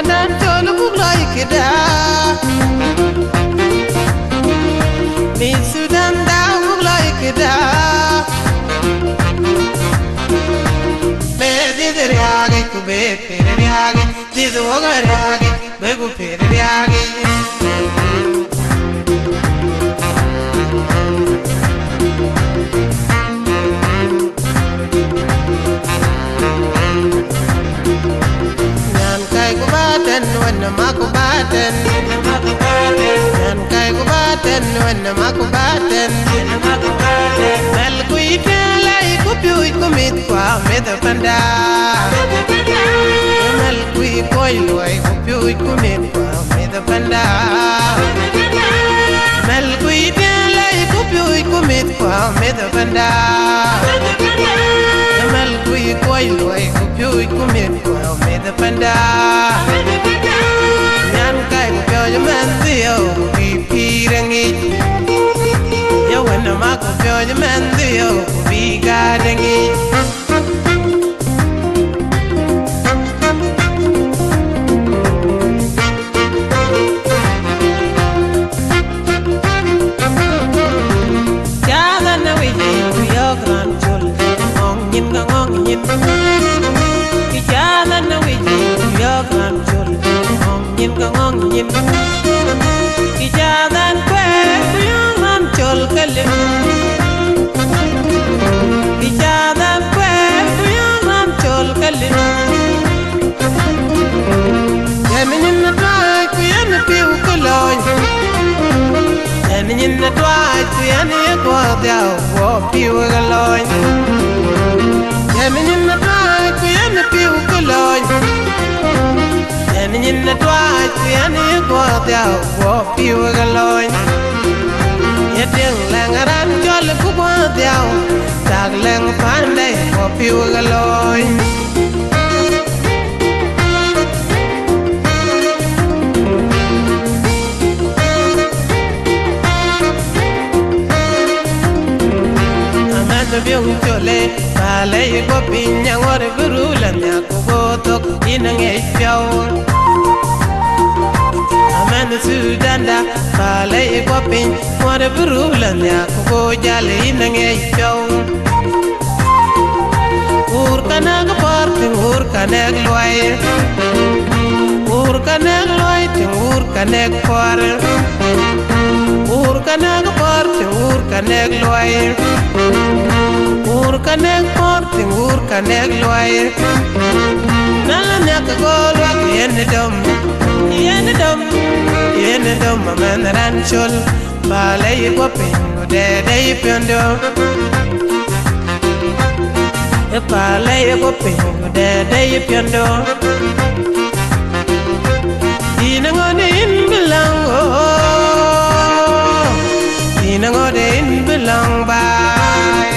Sudan chol buglai kida Mi Sudan da buglai kida Be didriage kube periage Didogarage begu periage When makubaten Yan kay kubaten when makubaten Mel kuitela ikupiu ikumit kwa meda panda Mel kui koilo ikupiu ikumit kwa meda panda Mel kuitela ikupiu ikumit kwa meda panda Mel kui koilo ikupiu ikumit kwa meda panda Yo mendio pipirangi Yo when mako yo mendio pigarangi Jada na we yo gran chul ngong yin Jada na we yo gran chul ngong yin Ijadan kwe kuyang chol kalim Ijadan kwe kuyang chol kalim Yamin na twai kuyan piu kuloy Yamin na twai kuyan yakwa diaw wo piu galoy Yamin na twai kuyan piu kuloy Yamin na twai kuyan yakwa diaw wo piu galoy Yadeng langaran jol kubwa diaw Tag lang panday wo piu galoy Amanda biong jole Palay ko pinyang ore burulan ya kubotok Inang echaw Amanda Sudan da Palay ko pin ore burulan ya kubo jale inang echaw Ur kanag parting ur kanag loy Ur kanag loy ting ur kanag par Ur kanag parting ur kanag loy Ur kanag parting ur kanag loy Nala nyaka golwa Yen dom maman ranchol Balay ko pingo dede piondo Balay ko pingo dede piondo Inangodin bilang Inangodin bilang bay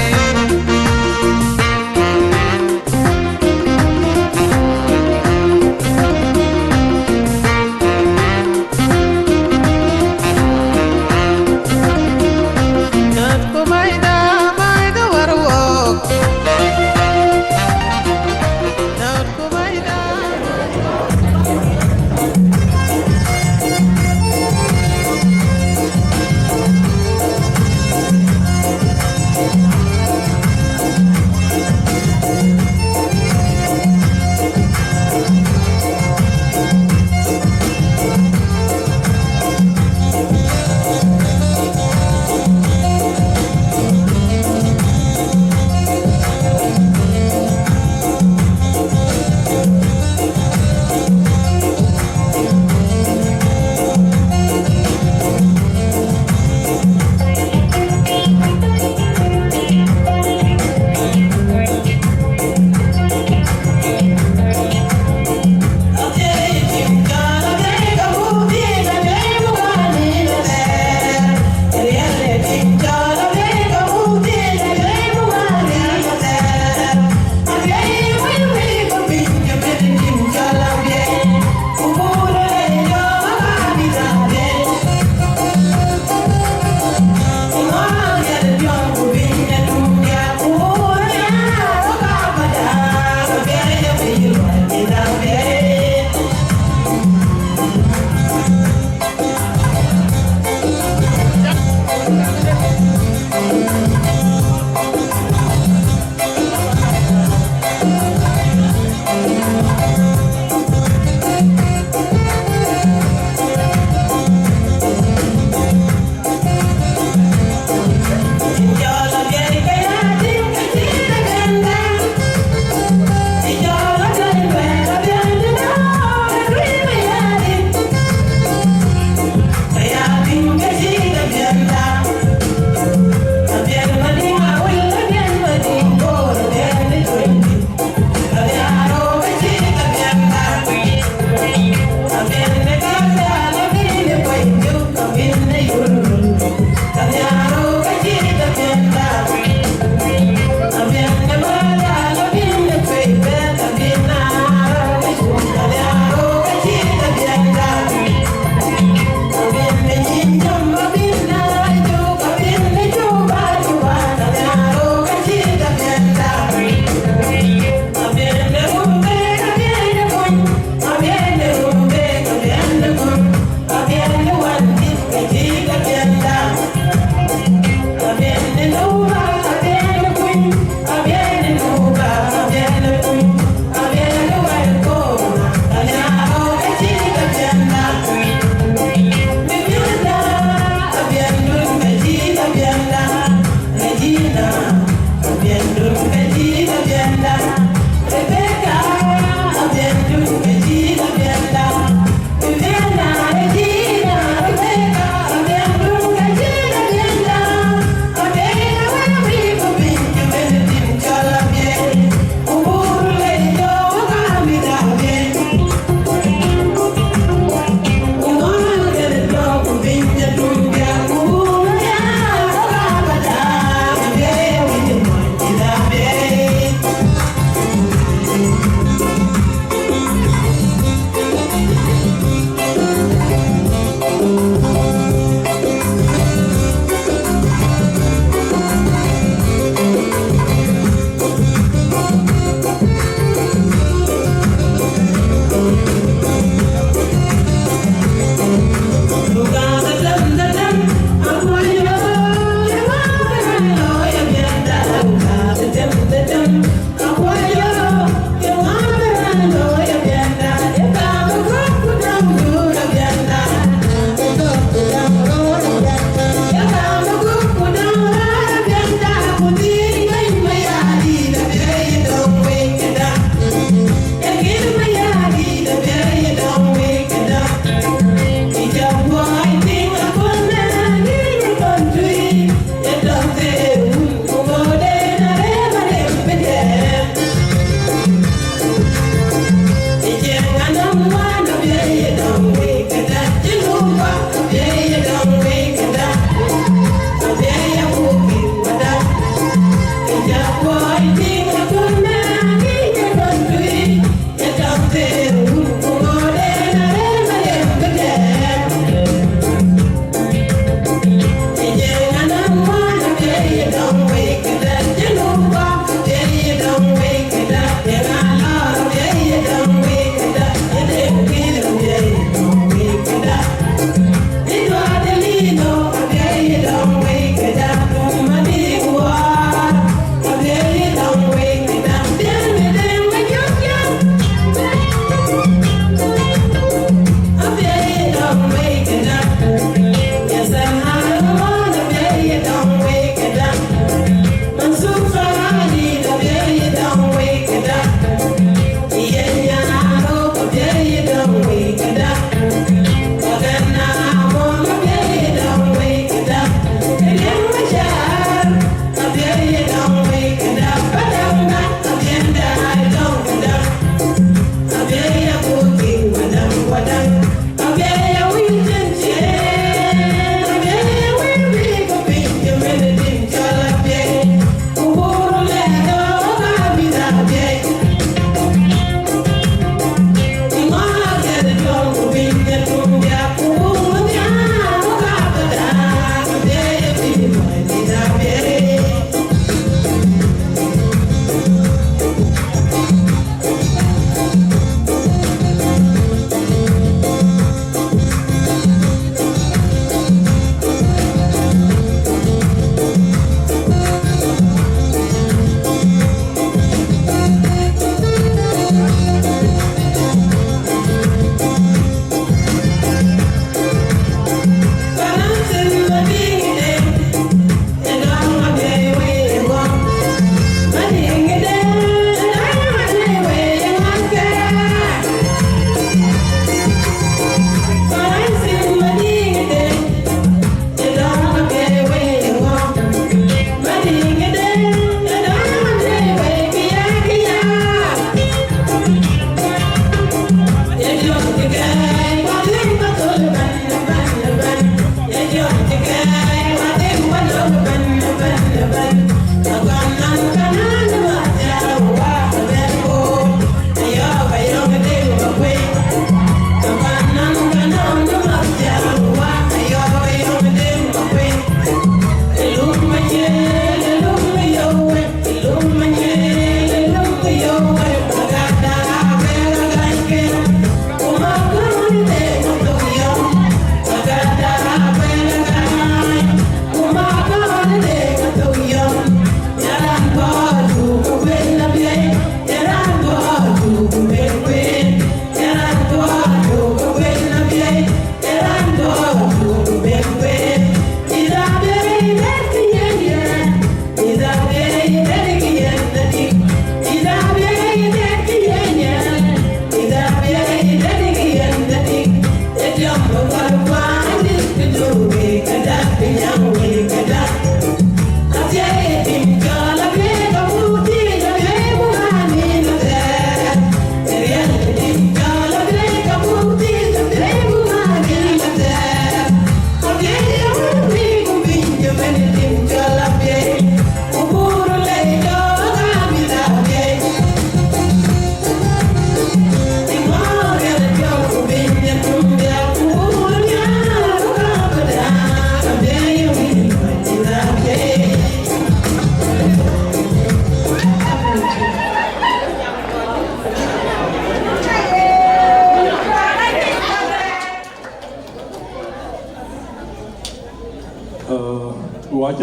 My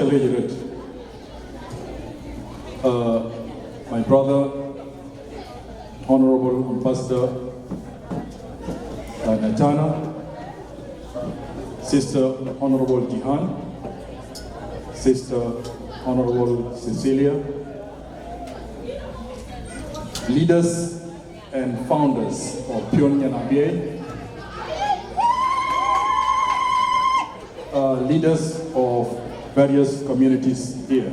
brother, Honorable Ambassador Natana, Sister Honorable Jehan, Sister Honorable Cecilia, leaders and founders of PION NYAN ABYEI, leaders of various communities here.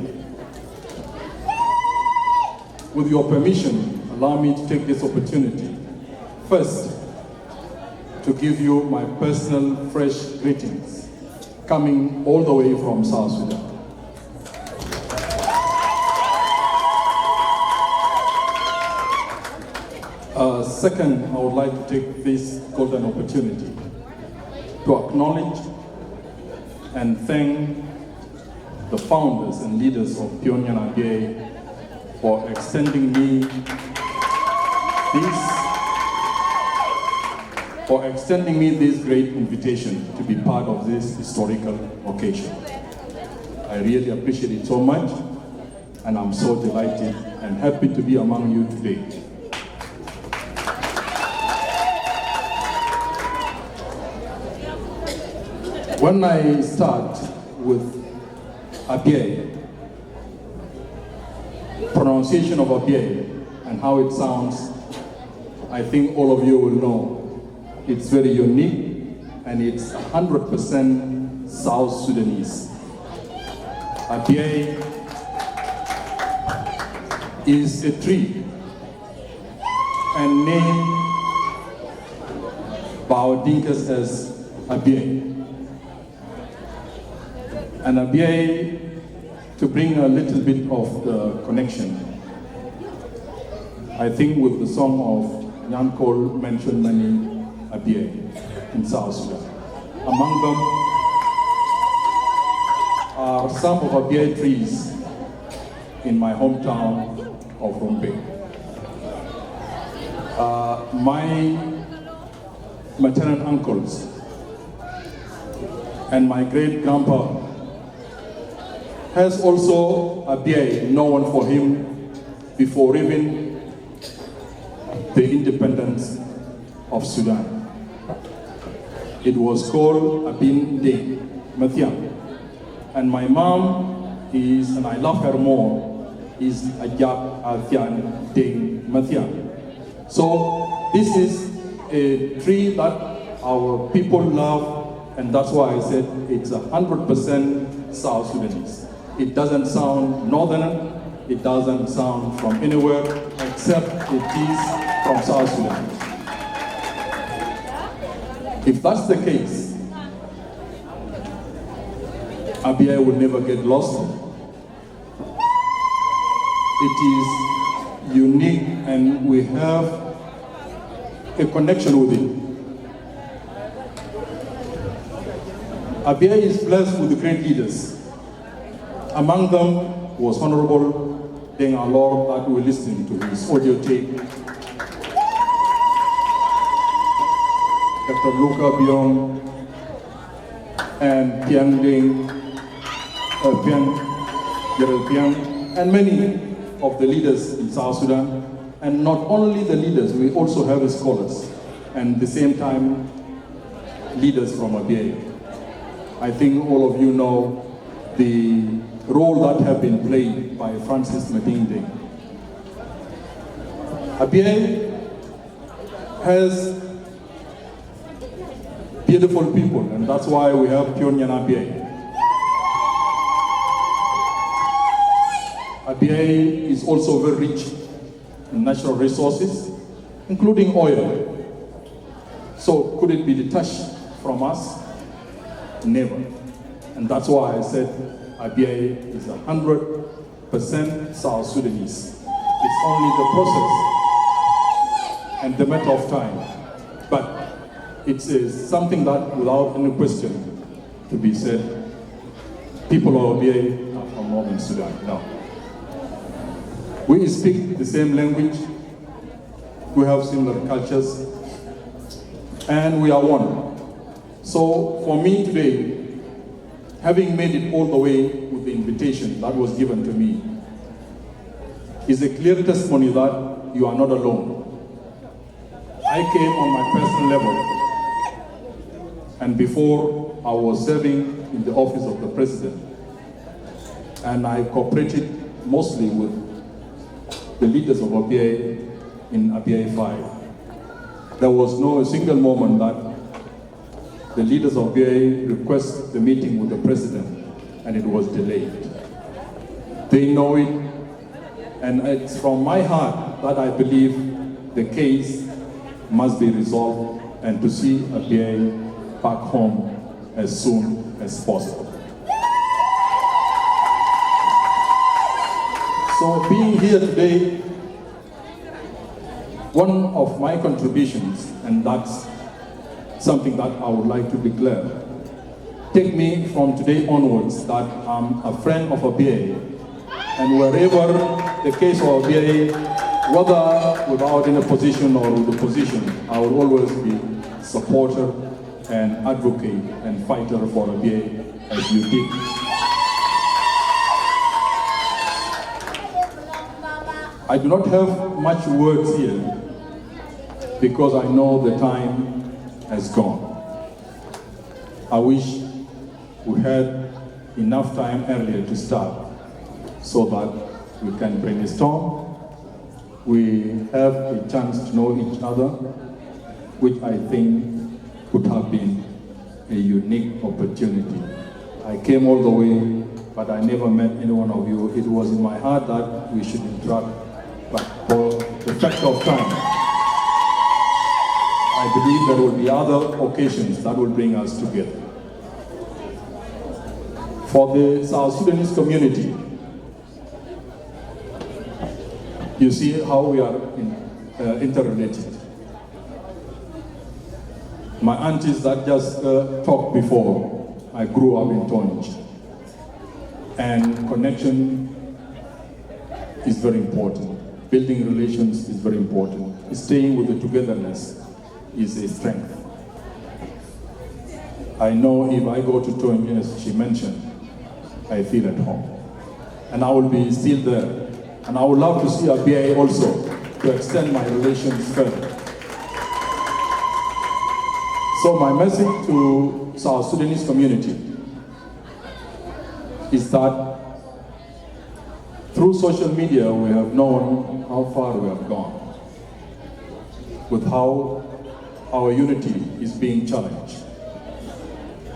With your permission, allow me to take this opportunity, first, to give you my personal fresh greetings, coming all the way from South Sudan. Second, I would like to take this golden opportunity to acknowledge and thank the founders and leaders of PION NYAN ABYEI for extending me this great invitation to be part of this historical occasion. I really appreciate it so much, and I'm so delighted and happy to be among you today. When I start with ABYEI, pronunciation of ABYEI and how it sounds, I think all of you will know it's very unique and it's 100% South Sudanese. ABYEI is a tree and named by our Dinkas as ABYEI. And ABYEI, to bring a little bit of the connection, I think with the song of Awan Guol mentioned many ABYEI in South Sudan. Among them are some of ABYEI trees in my hometown of Rompe. My maternal uncles and my great-grandpa has also ABYEI known for him before even the independence of Sudan. It was called Akumdit. And my mom is, and I love her more, is H.E.Amb Deng. So this is a tree that our people love, and that's why I said it's 100% South Sudanese. It doesn't sound northern, it doesn't sound from anywhere, except it is from South Sudan. If that's the case, ABYEI will never get lost. It is unique and we have a connection with it. ABYEI is blessed with great leaders. Among them was Honorable Deng Alor that we listened to his audio tape. Dr. Luka Bion and Piang, and many of the leaders in South Sudan. And not only the leaders, we also have scholars, and at the same time, leaders from ABYEI. I think all of you know the role that have been played by Francis Deng. ABYEI has beautiful people, and that's why we have PION NYAN ABYEI. ABYEI is also very rich in natural resources, including oil. So could it be detached from us? Never. And that's why I said ABYEI is 100% South Sudanese. It's only the process and the matter of time. But it's something that, without any question to be said, people of ABYEI are from Northern Sudan. No. We speak the same language, we have similar cultures, and we are one. So for me today, having made it all the way with the invitation that was given to me is a clear testimony that you are not alone. I came on my personal level, and before I was serving in the office of the president, and I cooperated mostly with the leaders of ABYEI in ABYEI 5. There was no single moment that the leaders of ABYEI request the meeting with the president and it was delayed. They know it, and it's from my heart that I believe the case must be resolved and to see ABYEI back home as soon as possible. So being here today, one of my contributions, and that's something that I would like to declare, take me from today onwards that I'm a friend of ABYEI, and wherever the case of ABYEI, whether without in a position or with a position, I will always be supporter and advocate and fighter for ABYEI as you did. I do not have much words here because I know the time has gone. I wish we had enough time earlier to start so that we can brainstorm. We have a chance to know each other, which I think could have been a unique opportunity. I came all the way, but I never met any one of you. It was in my heart that we should interact. But for the fact of time, I believe there will be other occasions that will bring us together. For the South Sudanese community, you see how we are interrelated. My aunties that just talked before, I grew up in Tonj. And connection is very important. Building relations is very important. Staying with the togetherness is a strength. I know if I go to Tonj, as she mentioned, I feel at home. And I will be still there. And I would love to see ABYEI also to extend my relations further. So my message to South Sudanese community is that through social media, we have known how far we have gone with how our unity is being challenged,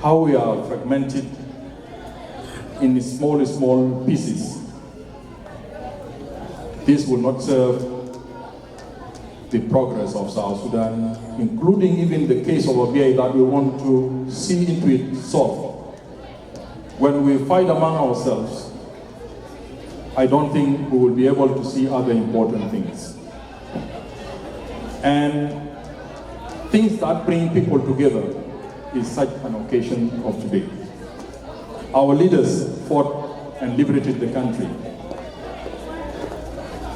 how we are fragmented in small pieces. This will not serve the progress of South Sudan, including even the case of ABYEI that we want to see into it solved. When we fight among ourselves, I don't think we will be able to see other important things. And things that bring people together is such an occasion of today. Our leaders fought and liberated the country.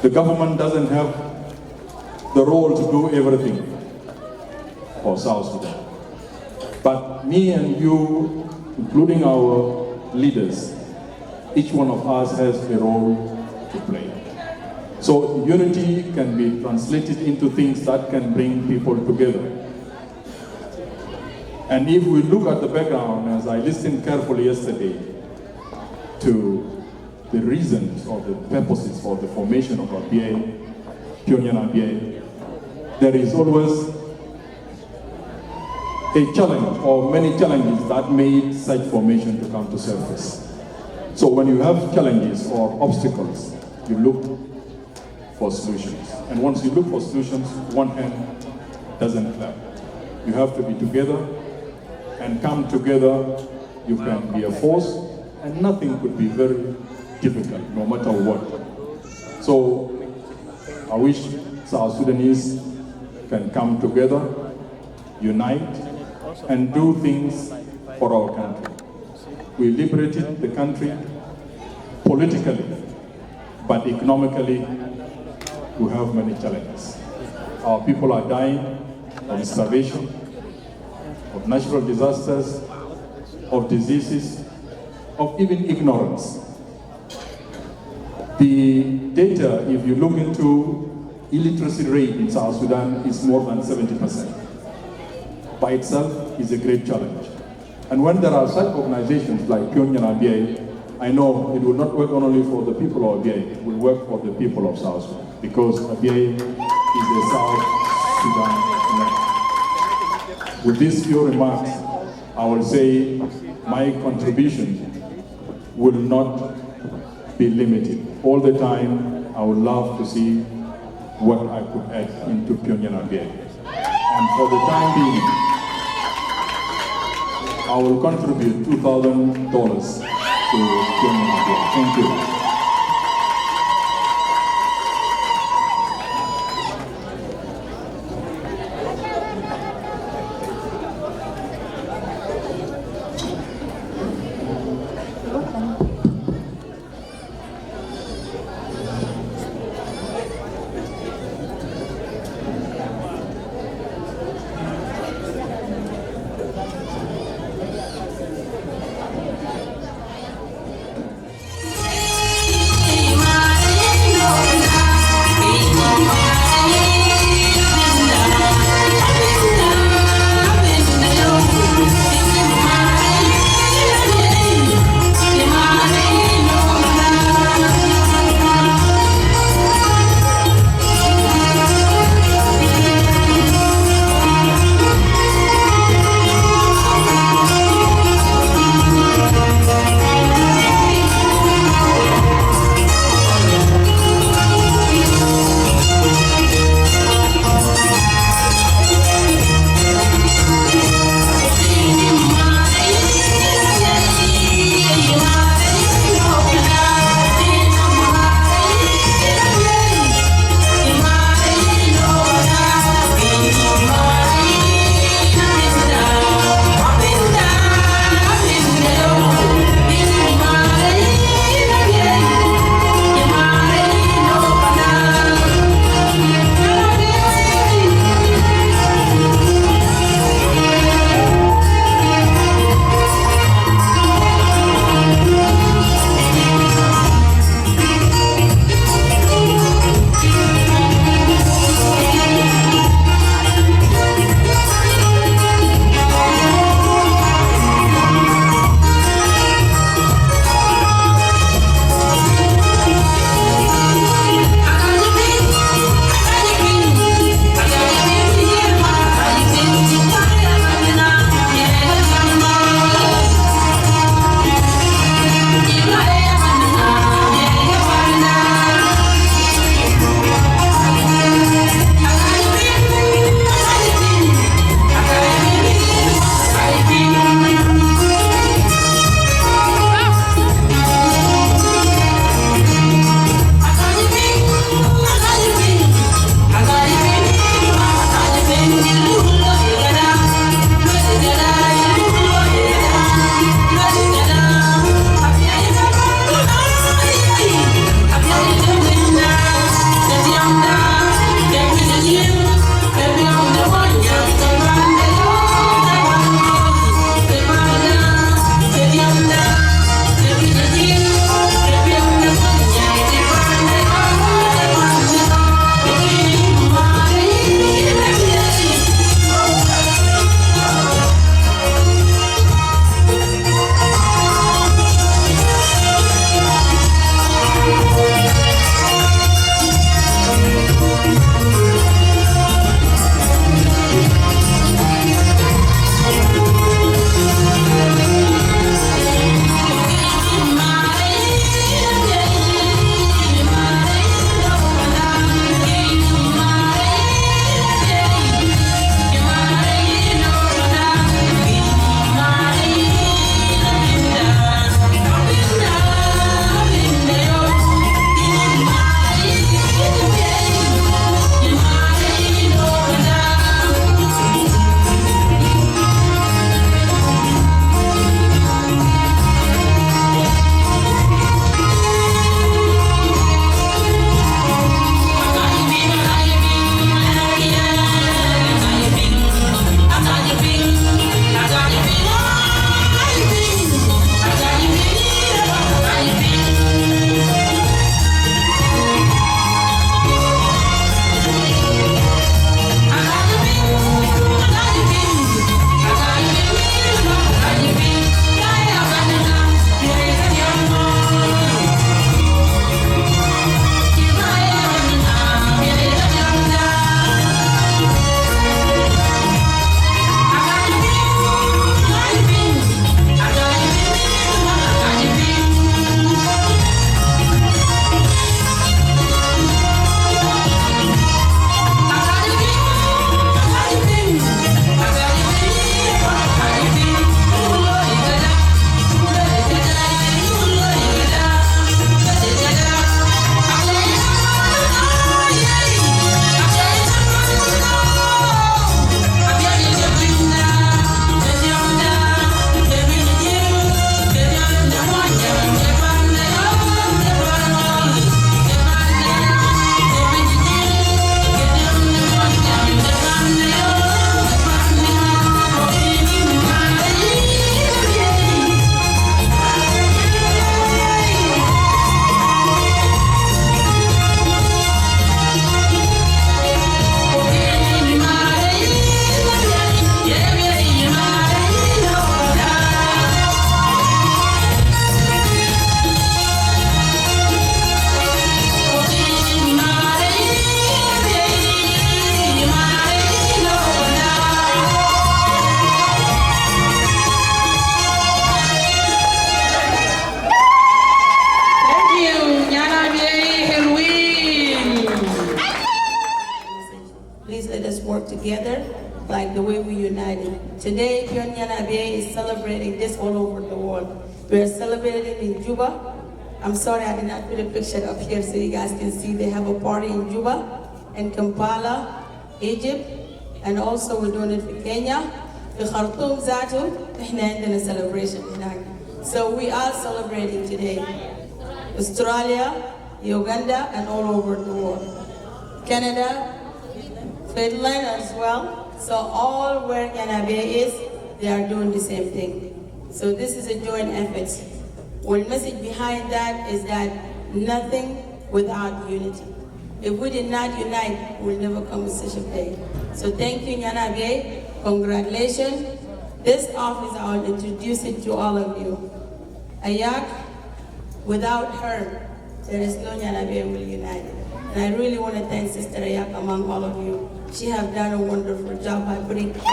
The government doesn't have the role to do everything for South Sudan. But me and you, including our leaders, each one of us has a role to play. So unity can be translated into things that can bring people together. And if we look at the background, as I listened carefully yesterday to the reasons or the purposes for the formation of ABYEI, PION NYAN ABYEI, there is always a challenge or many challenges that made such formation to come to surface. So when you have challenges or obstacles, you look for solutions. And once you look for solutions, one hand doesn't clap. You have to be together and come together. You can be a force, and nothing could be very difficult, no matter what. So I wish South Sudanese can come together, unite, and do things for our country. We liberated the country politically, but economically, we have many challenges. Our people are dying of starvation, of natural disasters, of diseases, of even ignorance. The data, if you look into illiteracy rate in South Sudan, is more than 70%. By itself is a great challenge. And when there are such organizations like PION NYAN ABYEI, I know it will not work only for the people of ABYEI, it will work for the people of South Sudan, because ABYEI is a South Sudan land. With these few remarks, I will say my contribution will not be limited. All the time, I would love to see what I could add into PION NYAN ABYEI. And for the time being, I will contribute $2,000 to PION NYAN ABYEI. Thank you. work together like the way we united. Today, PION NYAN ABYEI is celebrating this all over the world. We are celebrating in Juba. I'm sorry I did not put a picture up here so you guys can see they have a party in Juba, in Kampala, Egypt, and also we're doing it for Kenya. The Khartoum Zatu, and a celebration. So we are celebrating today. Australia, Uganda, and all over the world. Canada, Finland as well. So all where NYAN ABYEI is, they are doing the same thing. So this is a joint effort. One message behind that is that nothing without unity. If we did not unite, we'll never come to such a day. So thank you, NYAN ABYEI. Congratulations. This office, I'll introduce it to all of you. Ayak, without her, there is no NYAN ABYEI will unite. And I really want to thank Sister Ayak among all of you. She has done a wonderful job by putting everybody.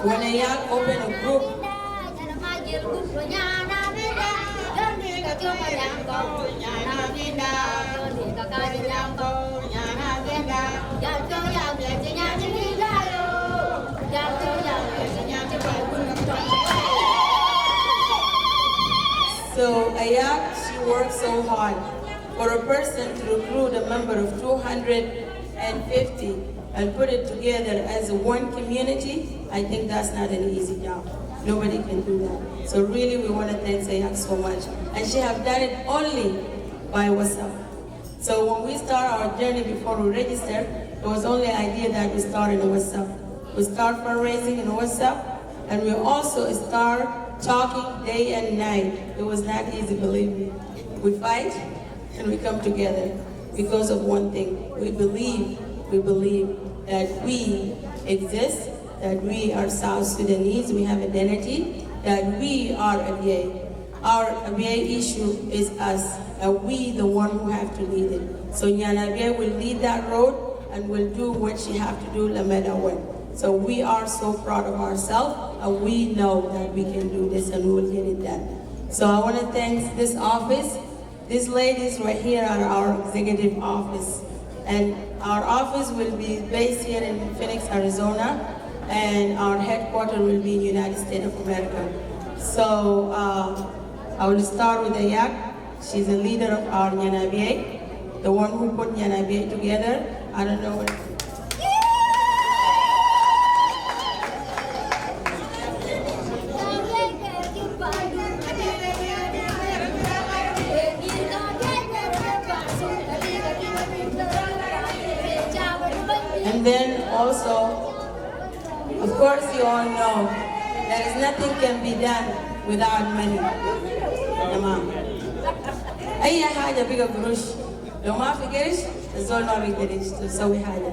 When Ayak opened a group, so Ayak, she worked so hard. For a person to recruit a member of 250 and put it together as one community, I think that's not an easy job. Nobody can do that. So really we want to thank Ayak so much. And she have done it only by WhatsApp. So when we start our journey before we register, it was only an idea that we start in WhatsApp. We start fundraising in WhatsApp, and we also start talking day and night. It was not easy, believe me. We fight and we come together because of one thing. We believe that we exist, that we are South Sudanese, we have identity, that we are ABYEI. Our ABYEI issue is us, and we the one who have to lead it. So NYAN ABYEI will lead that road and will do what she have to do no matter what. So we are so proud of ourselves, and we know that we can do this and we will get it done. So I want to thank this office. These ladies right here are our executive office. And our office will be based here in Phoenix, Arizona, and our headquarters will be in the United States of America. So I will start with Ayak. She's a leader of our NYAN ABYEI, the one who put NYAN ABYEI together. I don't know what. And then also, of course you all know, there is nothing can be done without money. Tamam. أي حاجة بيجا قروش لو ما في قرش الزول ما بيقدر يسوي حاجة.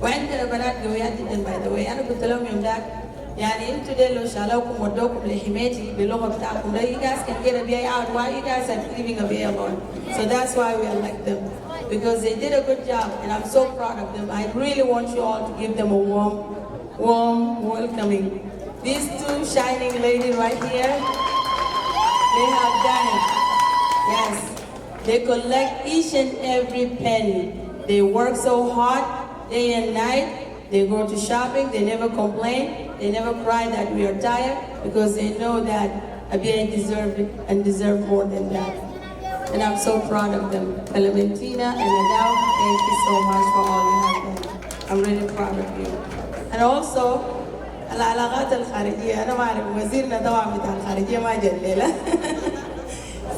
وعندنا بنات قويات جدا by the way. أنا قلت لهم يوم ذاك يعني انتوا ديل لو شالوكم ودوكم لحمايتي باللغة بتاعكم, you guys can get ABYEI out. Why you guys are leaving ABYEI alone? So that's why we elect them. Because they did a good job, and I'm so proud of them. I really want you all to give them a warm welcoming. These two shining ladies right here, they have done it. Yes, they collect each and every penny. They work so hard, day and night. They go to shopping, they never complain, they never cry that we are tired, because they know that ABYEI deserve it and deserve more than that. And I'm so proud of them. Clementina and Adele, thank you so much for all you have done. I'm really proud of you. And also, العلاقات الخارجية, أنا ما أعرف وزيرنا طبعا بتاع الخارجية ما جليلة.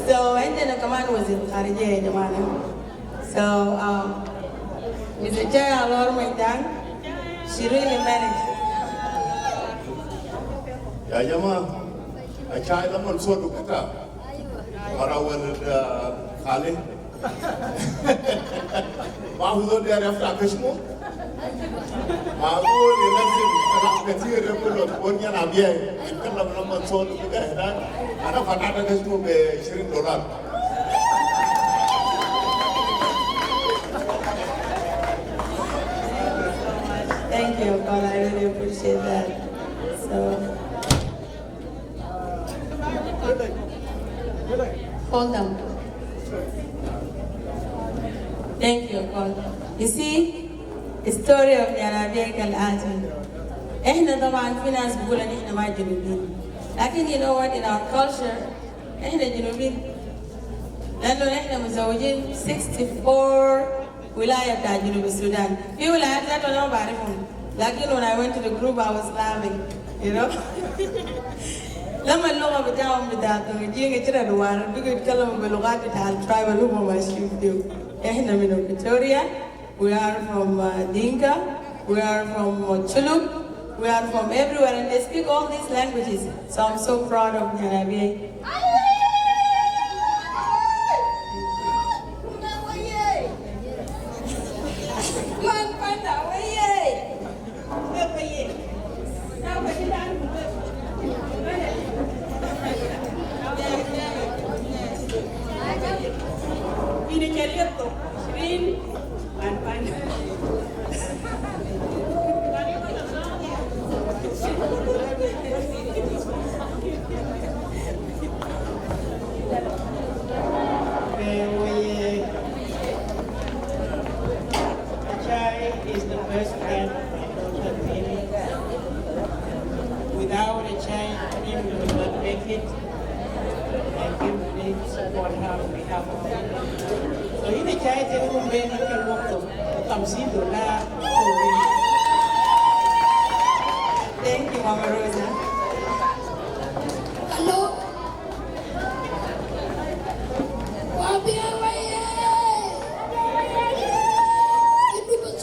So عندنا كمان وزير الخارجية يا جماعة. So Mr. Jada Alor Maidan, she really managed. يا جماعة, أشاهد لمن صوتوا كتا. Arawal Khalid. Mahmoud there after Kashmo. Mahmoud election kecil repot punya ABYEI. Kalau nama soal kita heran, ada fatata Kashmo be $20. Thank you, Paul. I really appreciate that. So. Hold on. Thank you. You see, the story of Nyan Abiyei كالآتي. إحنا طبعاً في ناس بيقول إن إحنا ما جنوبيين. لكن you know what, in our culture, إحنا جنوبيين. لأنه إحنا مزوجين 64 ولاية بتاع جنوب السودان. في ولايات لا أنا ما بعرفهم. لكن when I went to the group I was laughing, you know. لما اللغة بتاعهم بتاعتهم يجي كده دوار بيجوا يتكلموا باللغات بتاع الترايب اللي هم ماشيين فيهم. إحنا من Victoria, we are from Dinka, we are from Chuluk, we are from everywhere, and they speak all these languages. So I'm so proud of Nyan Abiyei. Without a child, people will not make it, and people need support how we have. So in a child, they will make it work to come see the lab. Thank you, Mama Rosa. Hello.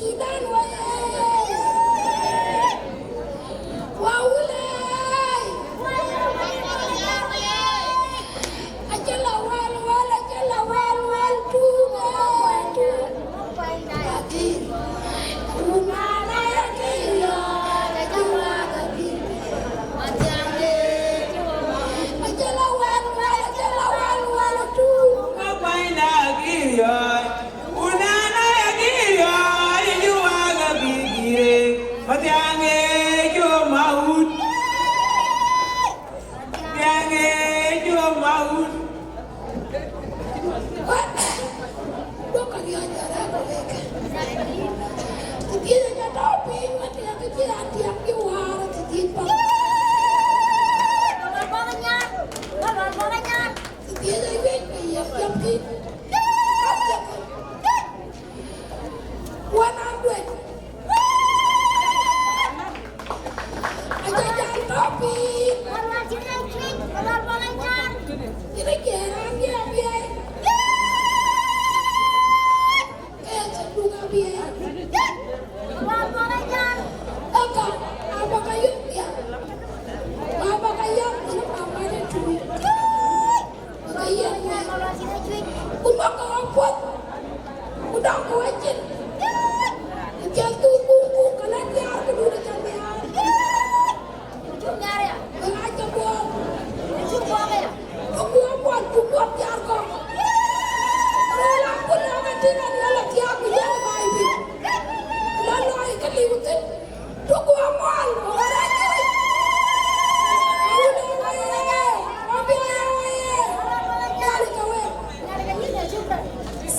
Sudan,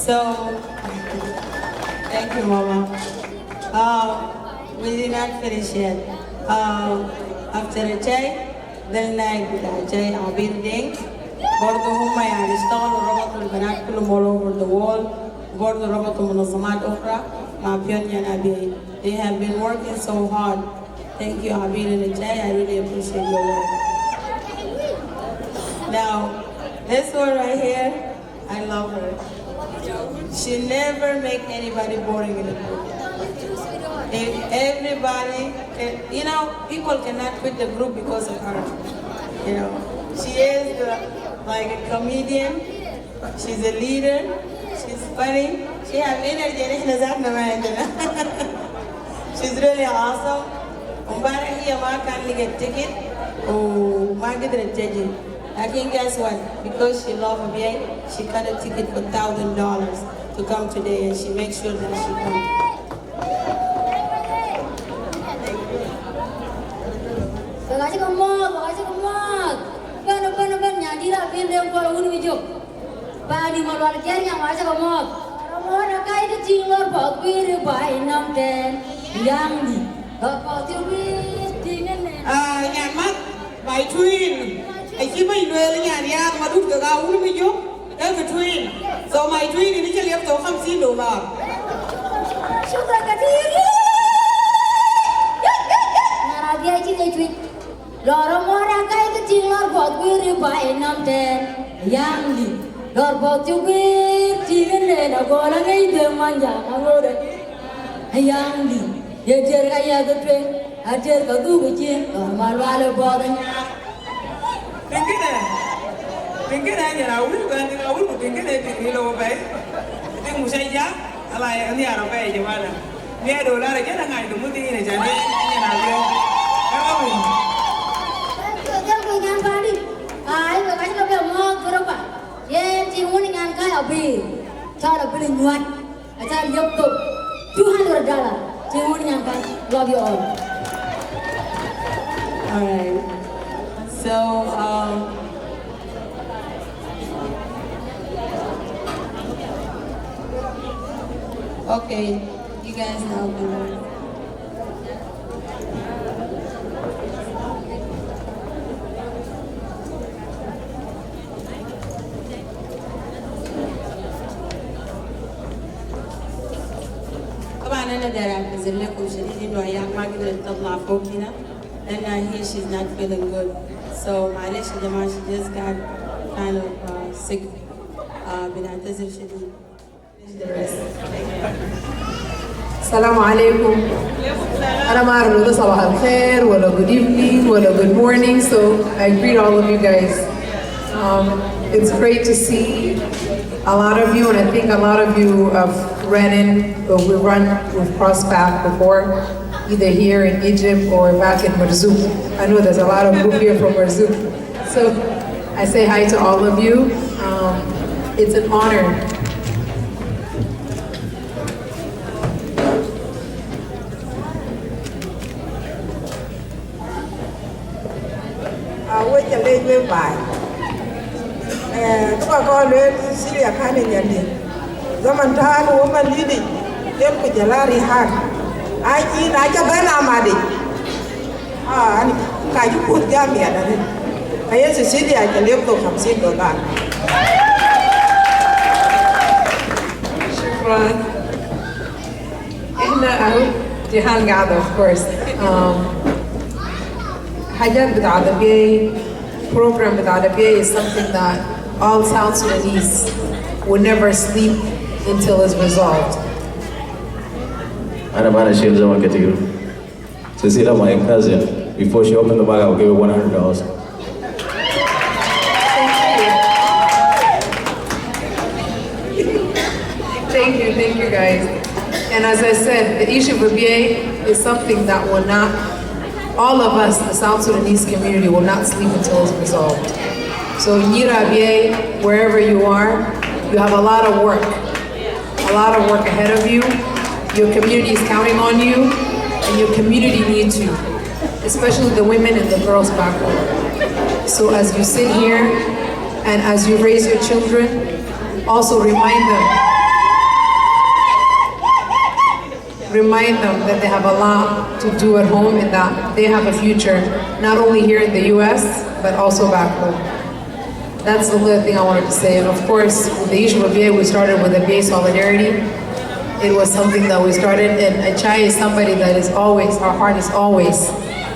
So, thank you, Mama. We did not finish yet. After H.E.Amb, then H.E.Amb Deng, برضه هم يعني اشتغلوا ربطوا البنات كلهم all over the world. برضه ربطوا منظمات أخرى مع PION NYAN ABYEI. They have been working so hard. Thank you, Abir and H.E.Amb. I really appreciate your work. Now, this one right here, I love her. She never make anybody boring in the group. If everybody, you know, people cannot quit the group because of her. You know, she is like a comedian. She's a leader. She's funny. She has energy. She's really awesome. ومبارح هي ما كان لقت ticket وما قدرت تجي. Again, guess what? Because she loves Abiyei, she got a ticket for $1,000 to come today, and she makes sure that she comes. Makasih kemat. Ben nyanyi lah, ben dia kalau uni video. Badi malu aja yang makasih kemat. Orang nak kaya ting lor bok wir bai nam ten yang di bok ti wir ting ne nhà mắt bài twin ai chỉ mới nuôi nhà nhà mà đút cái gạo nó mới giúp đó cái twin so my twin ini chỉ liệp số 50 đô la sudah kadiri ngara dia ci ne twin lor mora kai ke ting lor bok wir bai nam ten yang di lor bok ti wir ting ne na gola ngai de manja ngore yang di ye jer kaya ke twin ajar ka du biji mal wala bodan tinggi dah je awal bukan tinggi awal bukan tinggi tinggi lo apa tinggi musai ja ala ni arah apa je mana ni $1 aja dah ngai tu mesti ni jadi ni nak dia kalau dia punya balik ai mà cái nó bị mò berapa ye chỉ muốn ngan kai abi cara beli nyuat cara laptop $200 chỉ muốn ngan kai love you all. Alright, so okay, you guys now can طبعا انا داير اعتذر لكم شديد انه ايام ما قدرت تطلع فوق هنا لانها هي she's not feeling good. So معلش يا جماعه she just got kind of sick. بنعتذر شديد. السلام عليكم. أنا ما أعرف لو ده صباح الخير ولا good evening ولا good morning, so I greet all of you guys. It's great to see a lot of you, and I think a lot of you have we've crossed paths before, either here in Egypt or back in Marzouk. I know there's a lot of group here from Marzouk. So I say hi to all of you. It's an honor. các bà con đến Cecilia khai này nhận điện zaman ta có mà đi đi đến cái jalari hang ai chỉ nói cho bé làm mà đi anh cái chút phút ra miệng này cái Cecilia chỉ liệp tục $50. Shukran. إحنا Jehan قاعدة of course. حاجات بتاع الأبياء program بتاع الأبياء is something that all South Sudanese will never sleep until it's resolved. أنا شيل زمان كتير. Cecilia, my cousin, before she opened the bag, I'll give her $100. Thank you guys. And as I said, the issue of ABA is something that will not, all of us, the South Sudanese community, will not sleep until it's resolved. So Nyira ABA, wherever you are, you have a lot of work ahead of you. Your community is counting on you, and your community needs you, especially the women and the girls back home. So as you sit here, and as you raise your children, also remind them that they have a lot to do at home and that they have a future, not only here in the US, but also back home. That's the other thing I wanted to say. And of course, with the issue of ABA, we started with ABA Solidarity. It was something that we started, and H.E.Amb is somebody that is always, our heart is always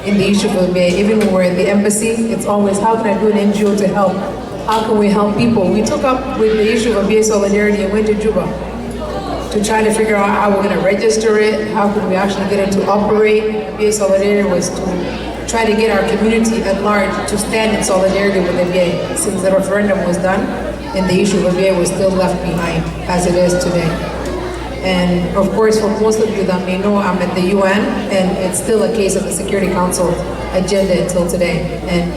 in the issue of ABA. Even when we're at the embassy, it's always, how can I do an NGO to help? How can we help people? We took up with the issue of ABA Solidarity and went to Juba to try to figure out how we're going to register it, how can we actually get it to operate. ABA Solidarity was to try to get our community at large to stand in solidarity with ABA, since the referendum was done and the issue of ABA was still left behind as it is today. And of course, for most of you that may know, I'm at the UN, and it's still a case of the Security Council agenda until today. And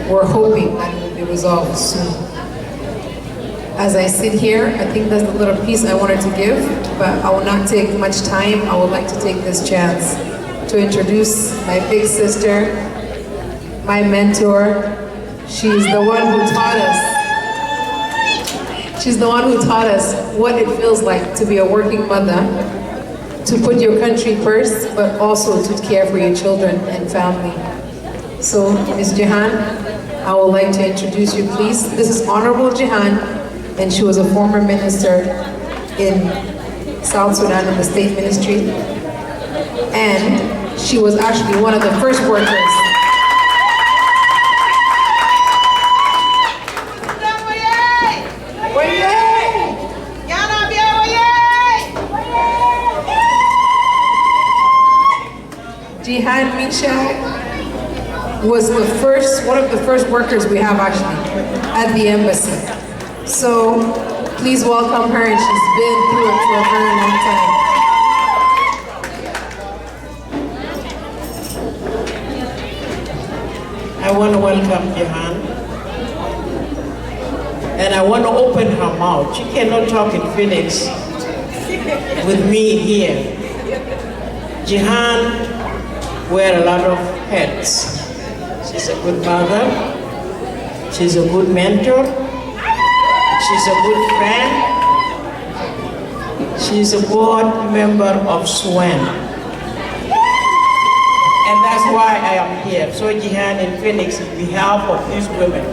we're hoping that it will be resolved soon. As I sit here, I think that's the little piece I wanted to give, but I will not take much time. I would like to take this chance to introduce my big sister, my mentor. She's the one who taught us. She's the one who taught us what it feels like to be a working mother, to put your country first, but also to care for your children and family. So, Ms. Jehan, I would like to introduce you, please. This is Honorable Jehan, and she was a former minister in South Sudan in the State Ministry. And she was actually one of the first workers. Jehan Mechak was one of the first workers we have actually at the embassy. So please welcome her, and she's been through it for a very long time. I want to welcome Jehan, and I want to open her mouth. She cannot talk in Phoenix with me here. Jehan wear a lot of hats. She's a good mother, she's a good mentor, she's a good friend, she's a board member of SWAN. And that's why I am here. So Jehan in Phoenix, on behalf of these women,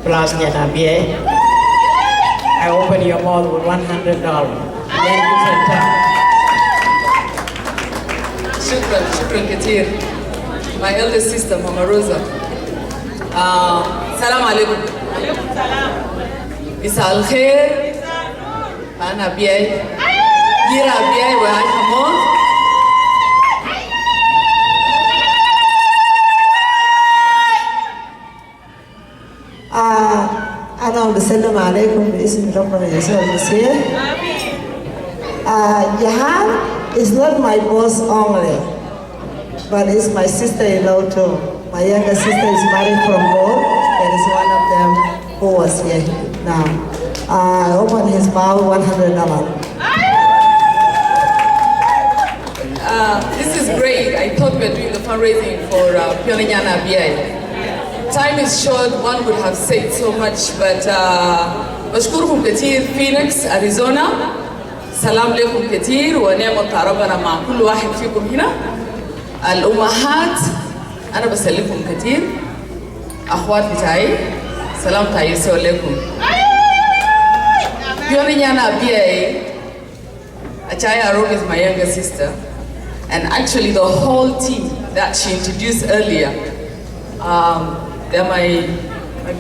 plus Nyan Abyeei, I open your mouth with $100. Then you can talk. Shukran Katir. My eldest sister, Mama Rosa. Salam alaikum. Isa al khair. Ana Abyeei. Gira Abyeei wa H.E.Amb. أنا بسلم عليكم باسم ربنا يسوع المسيح. Jehan is not my boss only, but it's my sister-in-law too. My younger sister is married from Guol. There is one of them who was here now. I open his mouth $100. This is great. I thought we were doing the fundraising for PION NYAN ABYEI. Time is short, one would have said so much, but بشكركم كتير Phoenix, Arizona. سلام لكم كتير ونعمة ربنا مع كل واحد فيكم هنا. الأمهات أنا بسلمكم كتير. أخوات بتاعي سلام تايسو لكم. PION NYAN ABYEI, Achaya Arong is my younger sister, and actually the whole team that she introduced earlier, they're my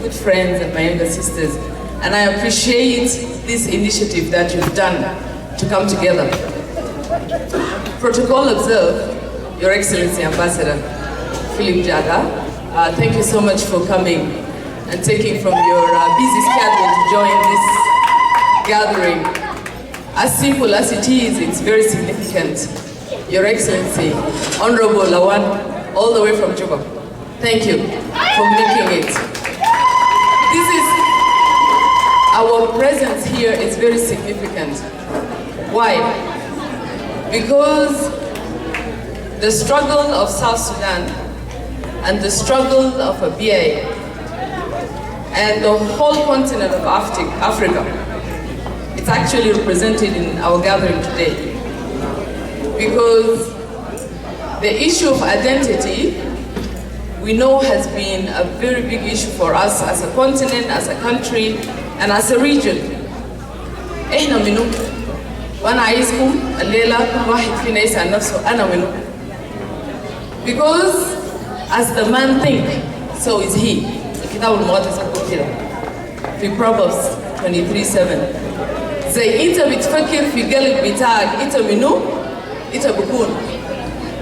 good friends and my younger sisters, and I appreciate this initiative that you've done to come together. Protocol observed, Your Excellency Ambassador Philip Jada, thank you so much for coming and taking from your busy schedule to join this gathering. As simple as it is, it's very significant. Your Excellency, Honorable Awan, all the way from Juba, thank you for making it. This is, our presence here is very significant. Why? Because the struggle of South Sudan and the struggle of Abyeei and the whole continent of Africa, it's actually represented in our gathering today. Because the issue of identity, we know has been a very big issue for us as a continent, as a country, and as a region. إحنا منو؟ وأنا عايزكم الليلة كل واحد فينا يسأل نفسه أنا منو؟ Because as the man think, so is he. الكتاب المقدس بيقول كده في Proverbs 23:7. زي أنت بتفكر في قلب بتاعك أنت منو؟ أنت بكون.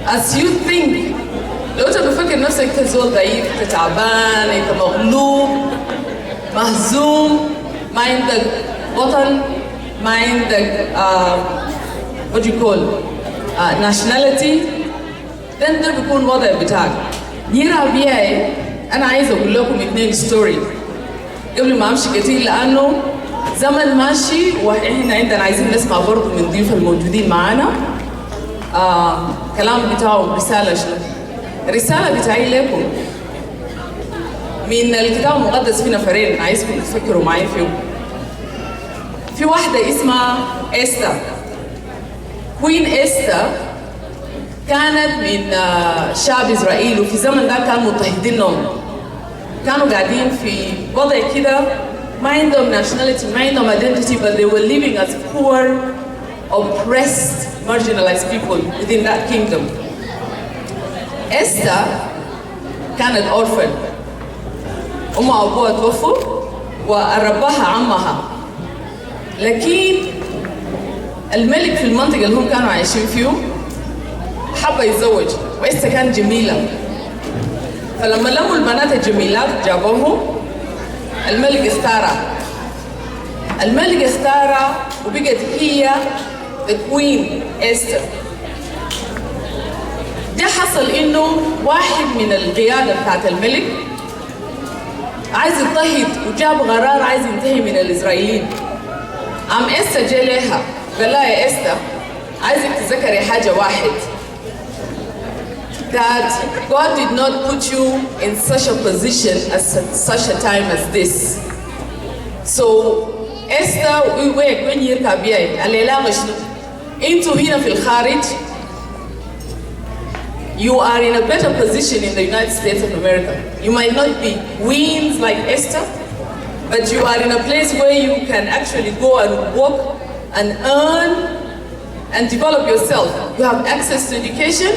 As you think, لو أنت بتفكر نفسك أنت زول ضعيف، أنت تعبان، أنت مغلوب، مهزوم، ما عندك وطن، ما عندك what do you call nationality، then ده بيكون وضع بتاعك. نيان أبياي أنا عايزة أقول لكم 2 ستوري قبل ما أمشي كتير، لأنه زمن ماشي وإحنا عندنا عايزين نسمع برضه من ضيوف الموجودين معانا كلام بتاعه رسالة شنو؟ الرسالة بتاعي لكم من الكتاب المقدس في نفرين عايزكم تفكروا معي فيهم. في واحدة اسمها إستر. كوين إستر كانت من شعب إسرائيل، وفي زمن ده كانوا مضطهدينهم، كانوا قاعدين في وضع كده ما عندهم nationality، ما عندهم identity, but they were living as poor, oppressed, marginalized people within that kingdom. Esther كانت orphan. أمها وأبوها توفوا ورباها عمها. لكن الملك في المنطقة اللي هم كانوا عايشين فيه حب يتزوج، وإستر كانت جميلة. فلما لموا البنات الجميلات جابوهم، الملك اختارها. الملك اختارها وبقت هي the queen إستر. ده حصل إنه واحد من القيادة بتاعت الملك عايز يضطهد وجاب قرار عايز ينتهي من الإسرائيليين. قام إستر جا لها قال لها يا إستر عايزك تذكري حاجة واحد، that God did not put you in such a position at such a time as this. So Esther وين يركب بيها الليلة شنو؟ أنتوا هنا في الخارج. You are in a better position in the United States of America. You might not be queens like Esther, but you are in a place where you can actually go and work and earn and develop yourself. You have access to education,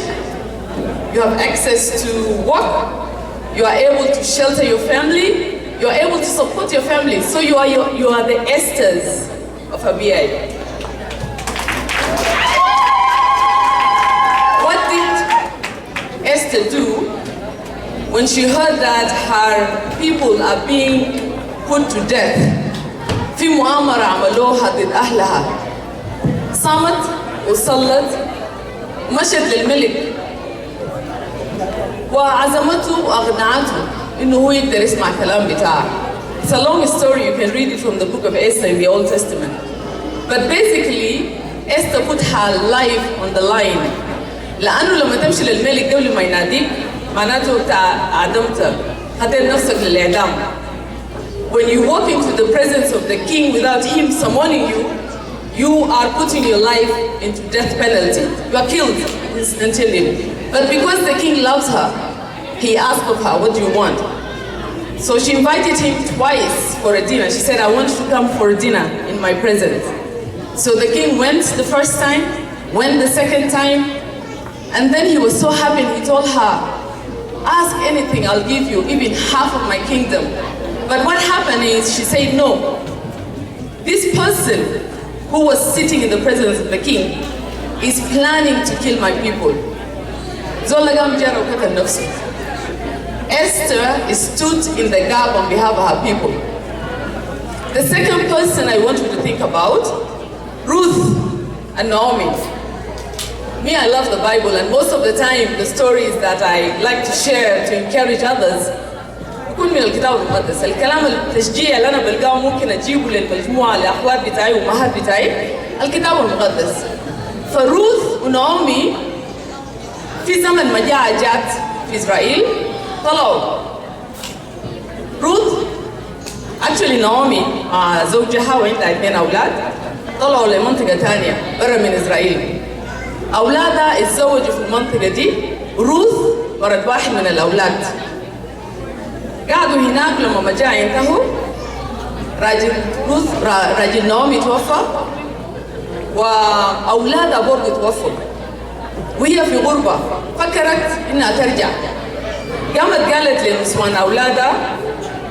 you have access to work, you are able to shelter your family, you are able to support your family. So you are the Esthers of ABYEI. What did Esther do when she heard that her people are being put to death? في مؤامرة عملوها ضد أهلها. صامت وصلت ومشت للملك وعزمته وأقنعته إنه هو يقدر يسمع الكلام بتاعه. It's a long story, you can read it from the book of Esther in the Old Testament. But basically, Esther put her life on the line. لأنه لما تمشي للملك قبل ما يناديك معناته عدمت خطيت نفسك للإعدام. When you walk into the presence of the king without him summoning you, you are putting your life into death penalty. You are killed instantly. But because the king loves her, he asked of her, what do you want? So she invited him twice for a dinner. She said, I want you to come for a dinner in my presence. So the king went the first time, went the second time, and then he was so happy. He told her, ask anything, I'll give you, even half of my kingdom. But what happened is, she said no. This person who was sitting in the presence of the king is planning to kill my people. Esther stood in the gap on behalf of her people. The second person I want you to think about, Ruth and Naomi. Me, I love the Bible, and most of the time the stories that I like to share to encourage others يكون من الكتاب المقدس. الكلام التشجيع اللي أنا بلقاه ممكن أجيبه للمجموعة الأخوات بتاعي وأمهات بتاعي الكتاب المقدس. فروث ونعومي في زمن مجاعة جات في إسرائيل طلعوا. روث actually نعومي مع زوجها وعندها 2 أولاد طلعوا لمنطقة تانية برا من إسرائيل. أولادها اتزوجوا في المنطقة دي. روث مرت واحد من الأولاد. قعدوا هناك لما مجاعة انتهوا. راجل نعومي توفى وأولادها برضه توفوا وهي في غربة. فكرت إنها ترجع. قامت قالت لنسوان أولادها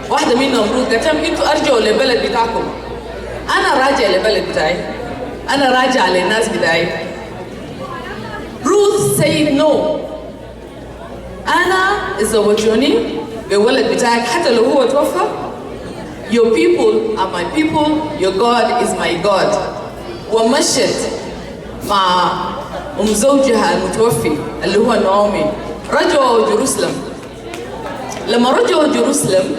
واحدة منهم روث قالت لهم انتوا أرجعوا للبلد بتاعكم. أنا راجعة للبلد بتاعي. أنا راجعة للناس بتاعي. Ruth said no. أنا تزوجوني بولد بتاعك حتى لو هو توفى. Your people are my people. Your God is my God. ومشت مع زوجها المتوفي اللي هو نعومي. رجعوا جيروسلم. لما رجعوا جيروسلم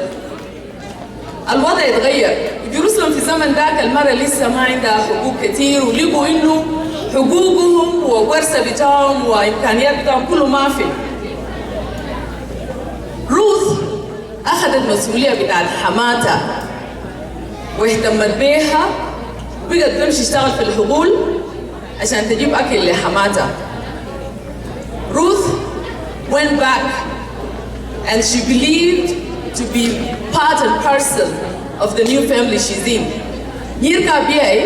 الوضع يتغير. جيروسلم في الزمن ذاك المرأة لسه ما عندها حقوق كتير ولقوا إنه حقوقهم وورثة بتاعهم وإمكانيات بتاعهم كله ما في. روث أخذت مسؤولية بتاعت حماتها واهتمت بيها وبقت تمشي تشتغل في الحقول عشان تجيب أكل لحماتها. Ruth went back and she believed to be part and parcel of the new family she's in. Nyirka biai,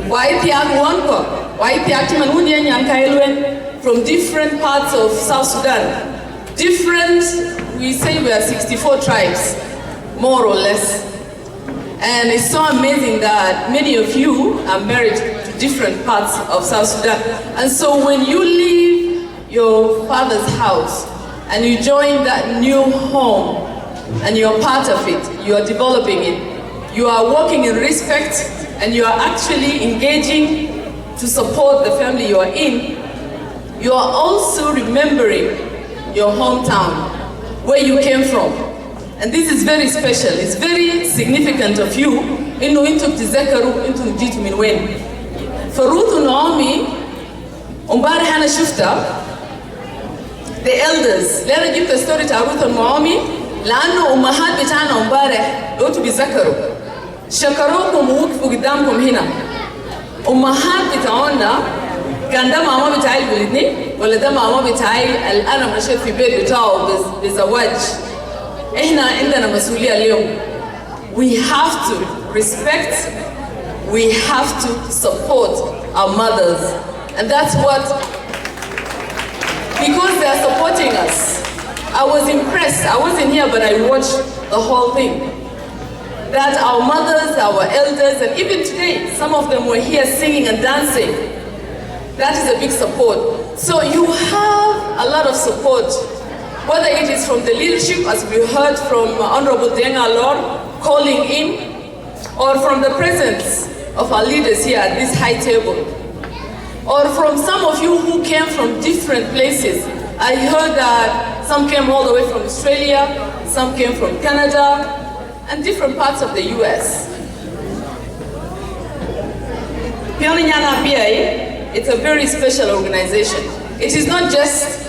why tiag wanko, why tiag timan unyan yang kailwen from different parts of South Sudan. Different, we say we are 64 tribes, more or less. And it's so amazing that many of you are married to different parts of South Sudan. And so when you leave your father's house and you join that new home and you're part of it, you are developing it, you are working in respect and you are actually engaging to support the family you are in, you are also remembering your hometown, where you came from. And this is very special, it's very significant of you, إنه أنتم تتذكروا أنتم جيتوا من وين. فروث ونعومي امبارح أنا شفتها the elders. لأنا جبت ستوري تاع روث ونعومي لأنه أمهات بتاعنا امبارح لو تتذكروا شكروكم ووقفوا قدامكم هنا. أمهات بتاعنا كان ده ماما بتاعي البلدني ولا ده ماما بتاعي اللي أنا مشيت في بيت بتاعه بزواج. إحنا عندنا مسؤولية اليوم. We have to respect, we have to support our mothers. And that's what, because they are supporting us. I was impressed, I wasn't here but I watched the whole thing. That our mothers, our elders, and even today, some of them were here singing and dancing. That is a big support. So you have a lot of support. Whether it is from the leadership, as we heard from Honorable Deng Alor calling in, or from the presence of our leaders here at this high table, or from some of you who came from different places. I heard that some came all the way from Australia, some came from Canada, and different parts of the US. PION NYAN ABYEI, it's a very special organization. It is not just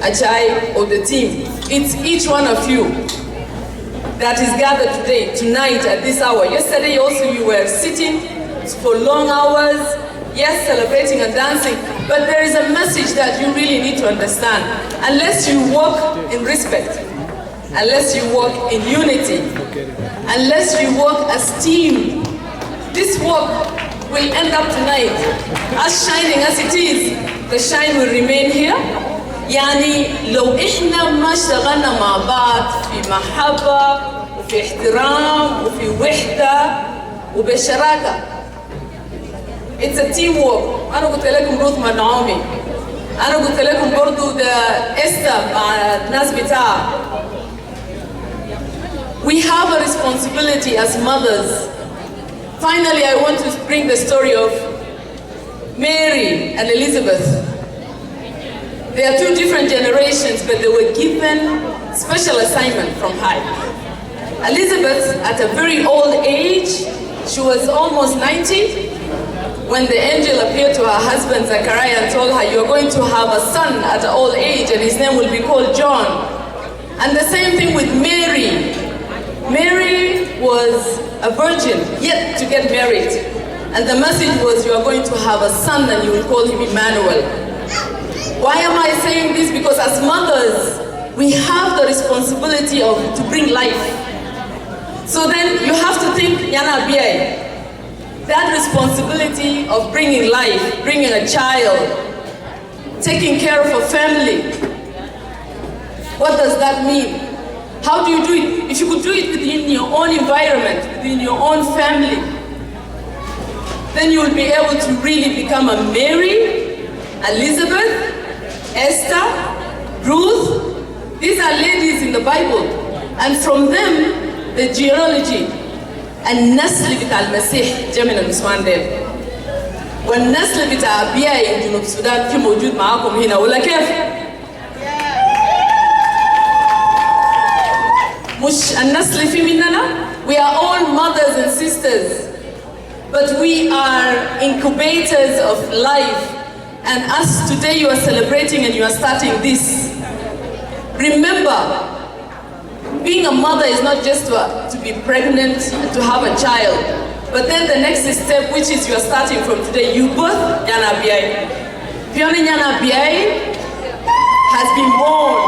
H.E.Amb or the team. It's each one of you that is gathered today, tonight at this hour. Yesterday also you were sitting for long hours, yes, celebrating and dancing, but there is a message that you really need to understand. Unless you walk in respect, unless you walk in unity, unless you walk as team, this work will end up tonight. As shining as it is, the shine will remain here. يعني لو إحنا ما اشتغلنا مع بعض في محبة وفي احترام وفي وحدة وبشراكة. It's a teamwork. أنا قلت لكم روث مع نعومي. أنا قلت لكم برضو ده إستا مع الناس بتاعها. We have a responsibility as mothers. Finally, I want to bring the story of Mary and Elizabeth. They are two different generations, but they were given special assignment from high. Elizabeth, at a very old age, she was almost 90, when the angel appeared to her husband Zachariah and told her, "You're going to have a son at an old age, and his name will be called John." And the same thing with Mary. Mary was a virgin, yet to get married. And the message was, "You are going to have a son, and you will call him Emmanuel." Why am I saying this? Because as mothers, we have the responsibility to bring life. So then you have to think, NYAN ABYEI, that responsibility of bringing life, bringing a child, taking care of a family, what does that mean? How do you do it? If you could do it within your own environment, within your own family, then you will be able to really become a Mary, Elizabeth, Esther, Ruth. These are ladies in the Bible, and from them the genealogy النسل بتاع المسيح جاء من النسوان ديل، والنسل بتاع أبياي جنوب السودان في موجود معاكم هنا ولا كيف؟ مش النسل في مننا؟ We are all mothers and sisters, but we are incubators of life. And as today you are celebrating and you are starting this, remember being a mother is not just to be pregnant, to have a child, but then the next step, which is you're starting from today, you birth Nyan Abyeei. PION Nyan Abyeei has been born.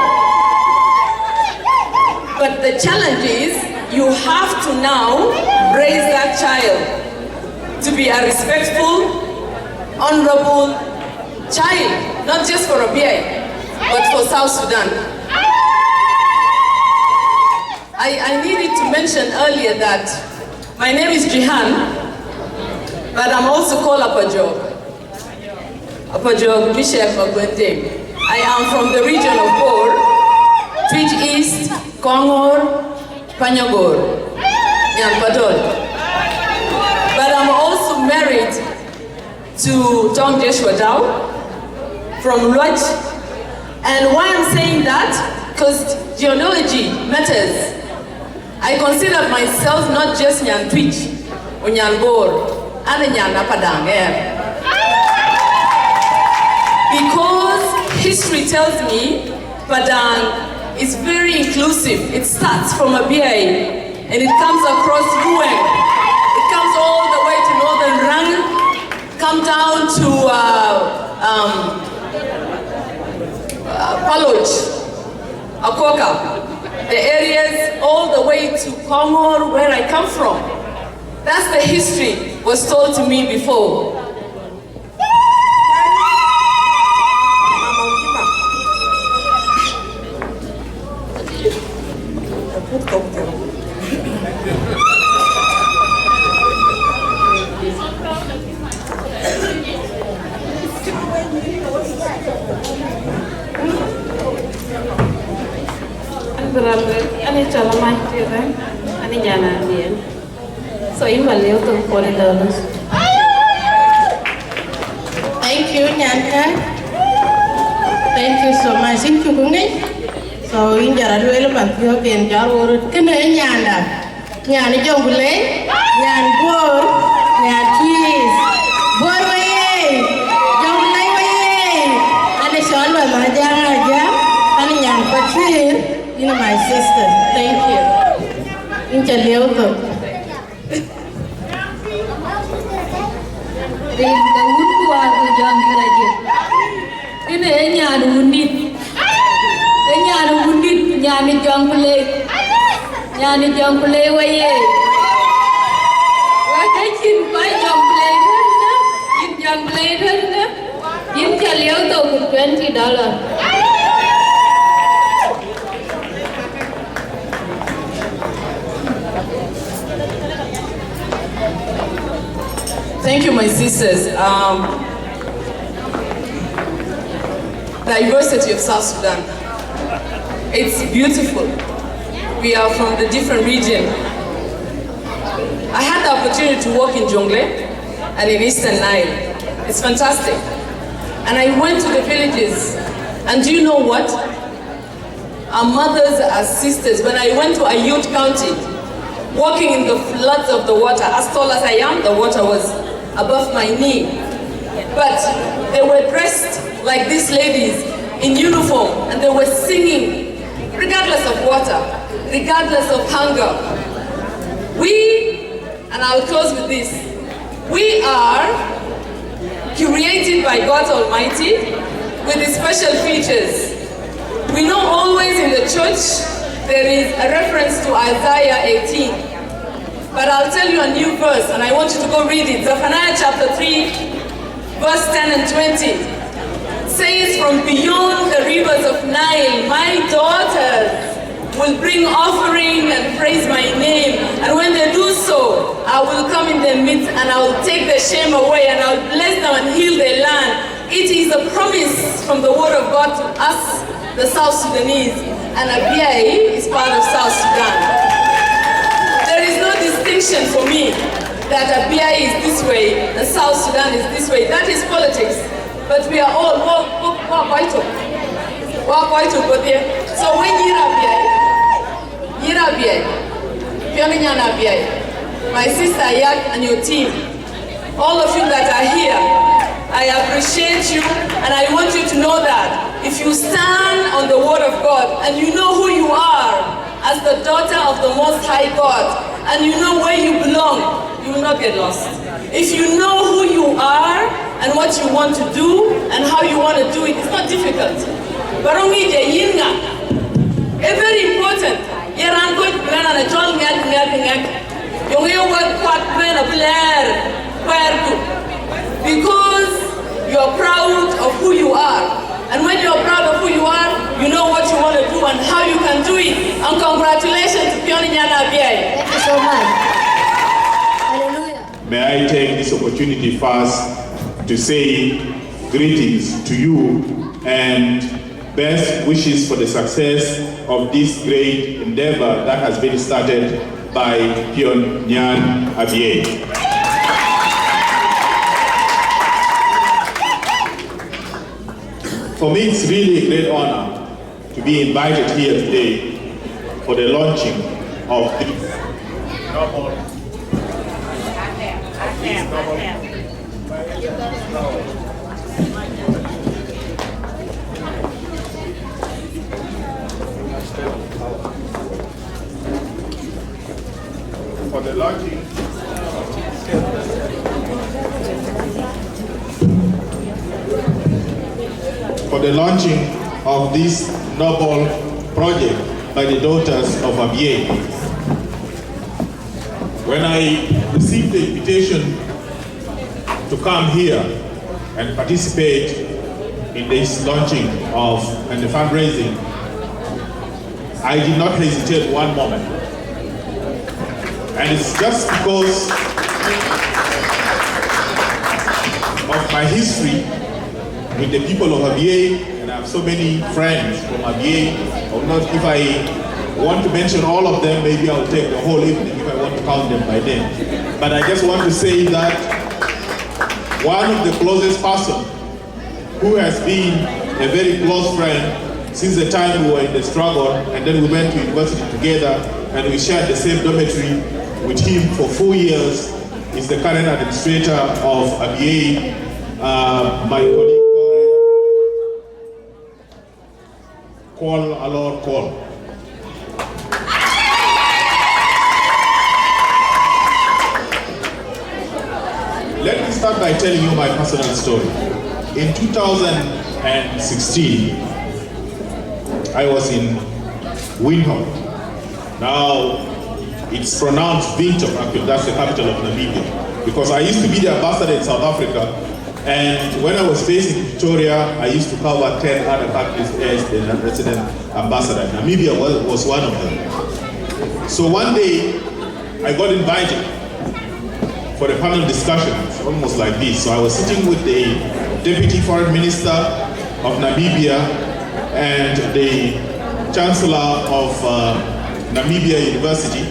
But the challenge is, you have to now raise that child to be a respectful, honorable child, not just for Abyeei, but for South Sudan. I needed to mention earlier that my name is Jehan, but I'm also called Apajok Mechak Deng. I am from the region of Bor, Twitch East, Kongor, Panyagor, Nyan Padol. But I'm also married to Tong Joshua Dow from Lodge. And why I'm saying that? Because genealogy matters. I consider myself not just Nyan Twitch, or Nyan Bor, and Nyan Apadang. Because history tells me Padang is very inclusive. It starts from Abyeei and it comes across Rueng. It comes all the way to northern Rang, come down to Paloj, Akoka, the areas all the way to Kongor, where I come from. That's the history was told to me before. Thank you, Nyanka. Thank you so much. Thank you, Kungi. So, in Jaraduel, Pantio, and Jarur, Kene Nyanda, Nyan Jonglei, Nyan Guol, Nyan Cheese, Boy, Jonglei, and the Shalwa Majanga, and Nyan Patrick, you know, my sister. Thank you. In Jalioto. Ini Nyan Undit, Nyan Jonglei waye. Wajachin pai Jonglei thunna, in Jalioto $20. Thank you, my sisters. Diversity of South Sudan. It's beautiful. We are from the different region. I had the opportunity to work in Jonglei and in Eastern Nile. It's fantastic. And I went to the villages, and do you know what? Our mothers, our sisters, when I went to Ayut County, walking in the floods of the water, as tall as I am, the water was above my knee. But they were dressed like these ladies in uniform, and they were singing, regardless of water, regardless of hunger. We, and I'll close with this, we are curated by God Almighty with these special features. We know always in the church there is a reference to Isaiah 18. But I'll tell you a new verse, and I want you to go read it. Zephaniah chapter 3, verse 10 and 20. Says, from beyond the rivers of Nile, my daughters will bring offering and praise my name. And when they do so, I will come in their midst and I will take their shame away and I will bless them and heal their land. It is a promise from the word of God to us, the South Sudanese. And Abyeei is part of South Sudan. There is no distinction for me that Abyeei is this way and South Sudan is this way. That is politics. But we are all quite there. So when Abyeei, PION NYAN ABYEI, my sister Yak and your team, all of you that are here, I appreciate you, and I want you to know that if you stand on the word of God and you know who you are as as the daughter of the Most High God, and you know where you belong, you will not get lost. If you know who you are and what you want to do and how you want to do it, it's not difficult. Barongi je yinga, it's very important. Yeran ko plan na chol ngak. Yung yo work quite plan of blair, because you're proud of who you are. And when you're proud of who you are, you know what you want to do and how you can do it. And congratulations to PION NYAN ABYEI. Thank you so much. Hallelujah. May I take this opportunity first to say greetings to you and best wishes for the success of this great endeavor that has been started by PION NYAN ABYEI. For me, it's really a great honor to be invited here today for the launching of this novel. For the launching of this noble project by the daughters of ABYEI. When I received the invitation to come here and participate in this launching and the fundraising, I did not hesitate one moment. And it's just because of my history with the people of ABYEI, and I have so many friends from ABYEI. If I want to mention all of them, maybe I'll take the whole evening if I want to count them by name. But I just want to say that one of the closest persons who has been a very close friend since the time we were in the struggle, and then we went to university together, and we shared the same dormitory with him for 4 years, is the current administrator of ABYEI, my colleague, Alor Guol. Let me start by telling you my personal story. In 2016, I was in Windhoek. Now, it's pronounced Windhoek, actually, that's the capital of Namibia. Because I used to be the ambassador in South Africa, and when I was based in Victoria, I used to cover 10 other countries as the resident ambassador. Namibia was one of them. So one day, I got invited for a panel discussion, almost like this. So I was sitting with the Deputy Foreign Minister of Namibia and the Chancellor of Namibia University,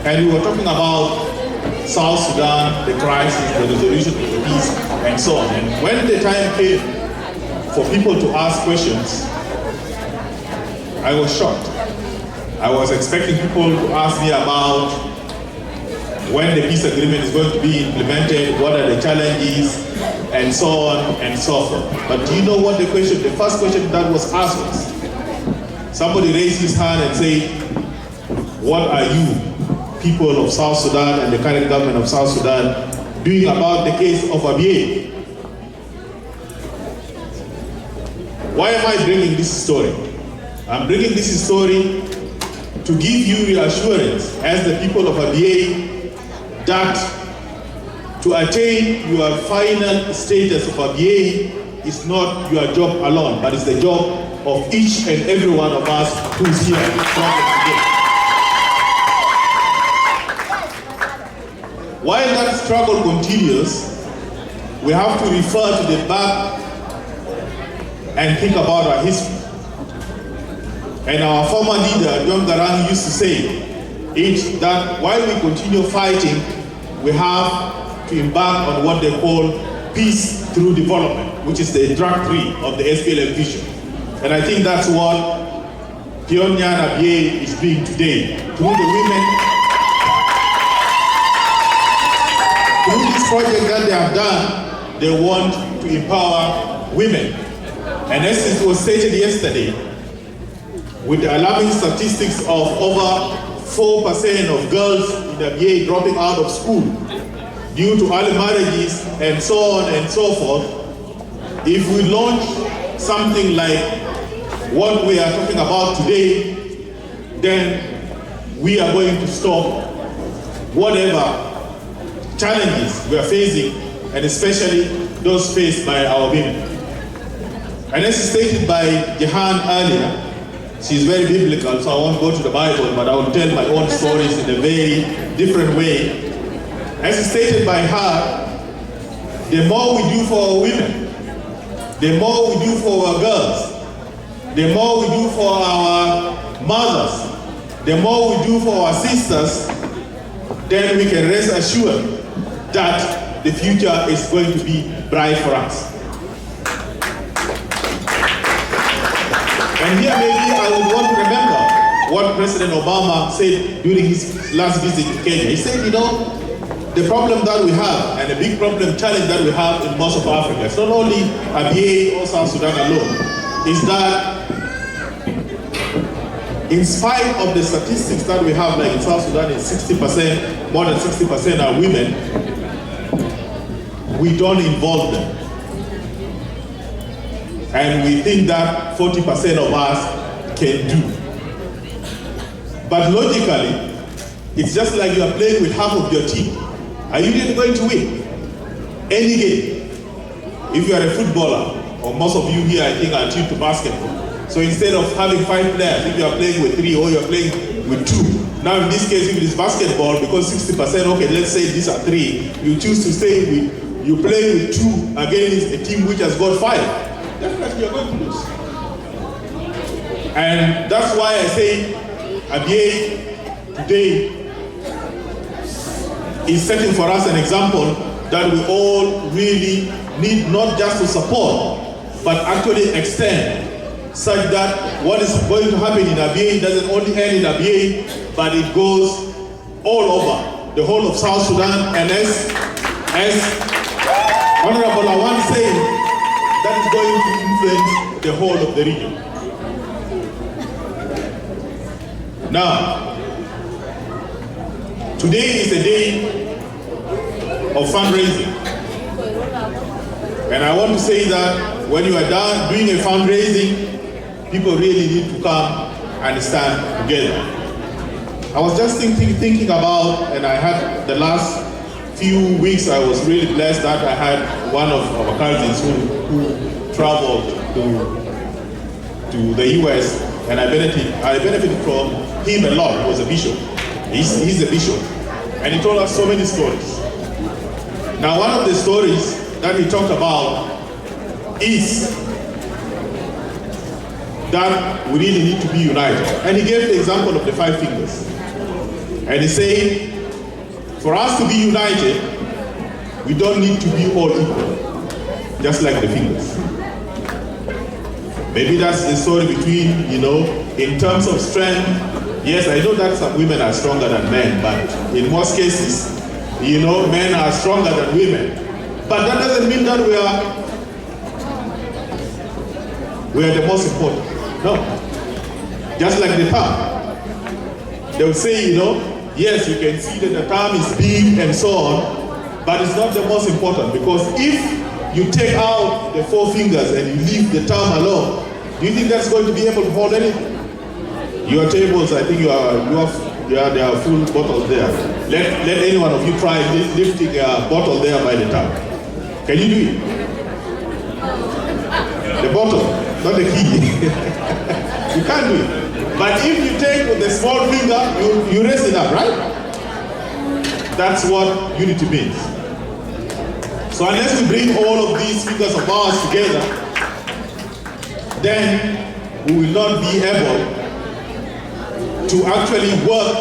and we were talking about South Sudan, the crisis, the resolution of the peace, and so on. And when the time came for people to ask questions, I was shocked. I was expecting people to ask me about when the peace agreement is going to be implemented, what are the challenges, and so on and so forth. But do you know what the first question that was asked was? Somebody raised his hand and said, what are you, people of South Sudan and the current government of South Sudan, doing about the case of ABYEI? Why am I bringing this story? I'm bringing this story to give you reassurance as the people of ABYEI that to attain your final status of ABYEI is not your job alone, but it's the job of each and every one of us who's here at this project today. While that struggle continues, we have to refer to the back and think about our history. And our former leader, Jonglei, used to say that while we continue fighting, we have to embark on what they call peace through development, which is the drug free of the SPLM vision. And I think that's what PION NYAN ABYEI is doing today. Through the women, through this project that they have done, they want to empower women. And as it was stated yesterday, with the alarming statistics of over 4% of girls in Abyei dropping out of school due to early marriages and so on and so forth, if we launch something like what we are talking about today, then we are going to stop whatever challenges we are facing, and especially those faced by our women. And as stated by Jehan earlier, she's very biblical, so I won't go to the Bible, but I will tell my own stories in a very different way. As stated by her, the more we do for our women, the more we do for our girls, the more we do for our mothers, the more we do for our sisters, then we can rest assured that the future is going to be bright for us. And here maybe I would want to remember what President Obama said during his last visit to Kenya. He said, you know, the problem that we have, and a big challenge that we have in most of Africa, it's not only Abyei or South Sudan alone, is that in spite of the statistics that we have, like in South Sudan, is 60%, more than 60% are women, we don't involve them. And we think that 40% of us can do. But logically, it's just like you are playing with half of your team. Are you really going to win any game? If you are a footballer, or most of you here I think are tuned to basketball. So instead of having 5 players, if you are playing with 3 or you are playing with 2. Now in this case, if it is basketball, because 60%, okay, let's say these are 3, you choose to stay with, you play with 2 against a team which has got 5. Definitely you're going to lose. And that's why I say Abyei today is setting for us an example that we all really need not just to support, but actually extend, such that what is going to happen in Abyei doesn't only end in Abyei, but it goes all over the whole of South Sudan, and as Honorable Awan said, that is going to influence the whole of the region. Now, today is a day of fundraising. And I want to say that when you are done doing a fundraising, people really need to come and stand together. I was just thinking about, and I had the last few weeks, I was really blessed that I had one of our cousins who traveled to the US, and I benefited from him a lot. He was a bishop. He's a bishop. And he told us so many stories. Now, one of the stories that he talked about is that we really need to be united. And he gave the example of the 5 fingers. And he said, for us to be united, we don't need to be all equal, just like the fingers. Maybe that's the story between, you know, in terms of strength. Yes, I know that some women are stronger than men, but in most cases, you know, men are stronger than women. But that doesn't mean that we are the most important. No. Just like the thumb. They will say, you know, yes, you can see that the thumb is big and so on, but it's not the most important, because if you take out the 4 fingers and you leave the thumb alone, do you think that's going to be able to hold anything? Your tables, I think there are full bottles there. Let any one of you try lifting a bottle there by the thumb. Can you do it? The bottle, not the key. You can't do it. But if you take with the small finger, you raise it up, right? That's what unity means. So unless we bring all of these fingers of ours together, then we will not be able to actually work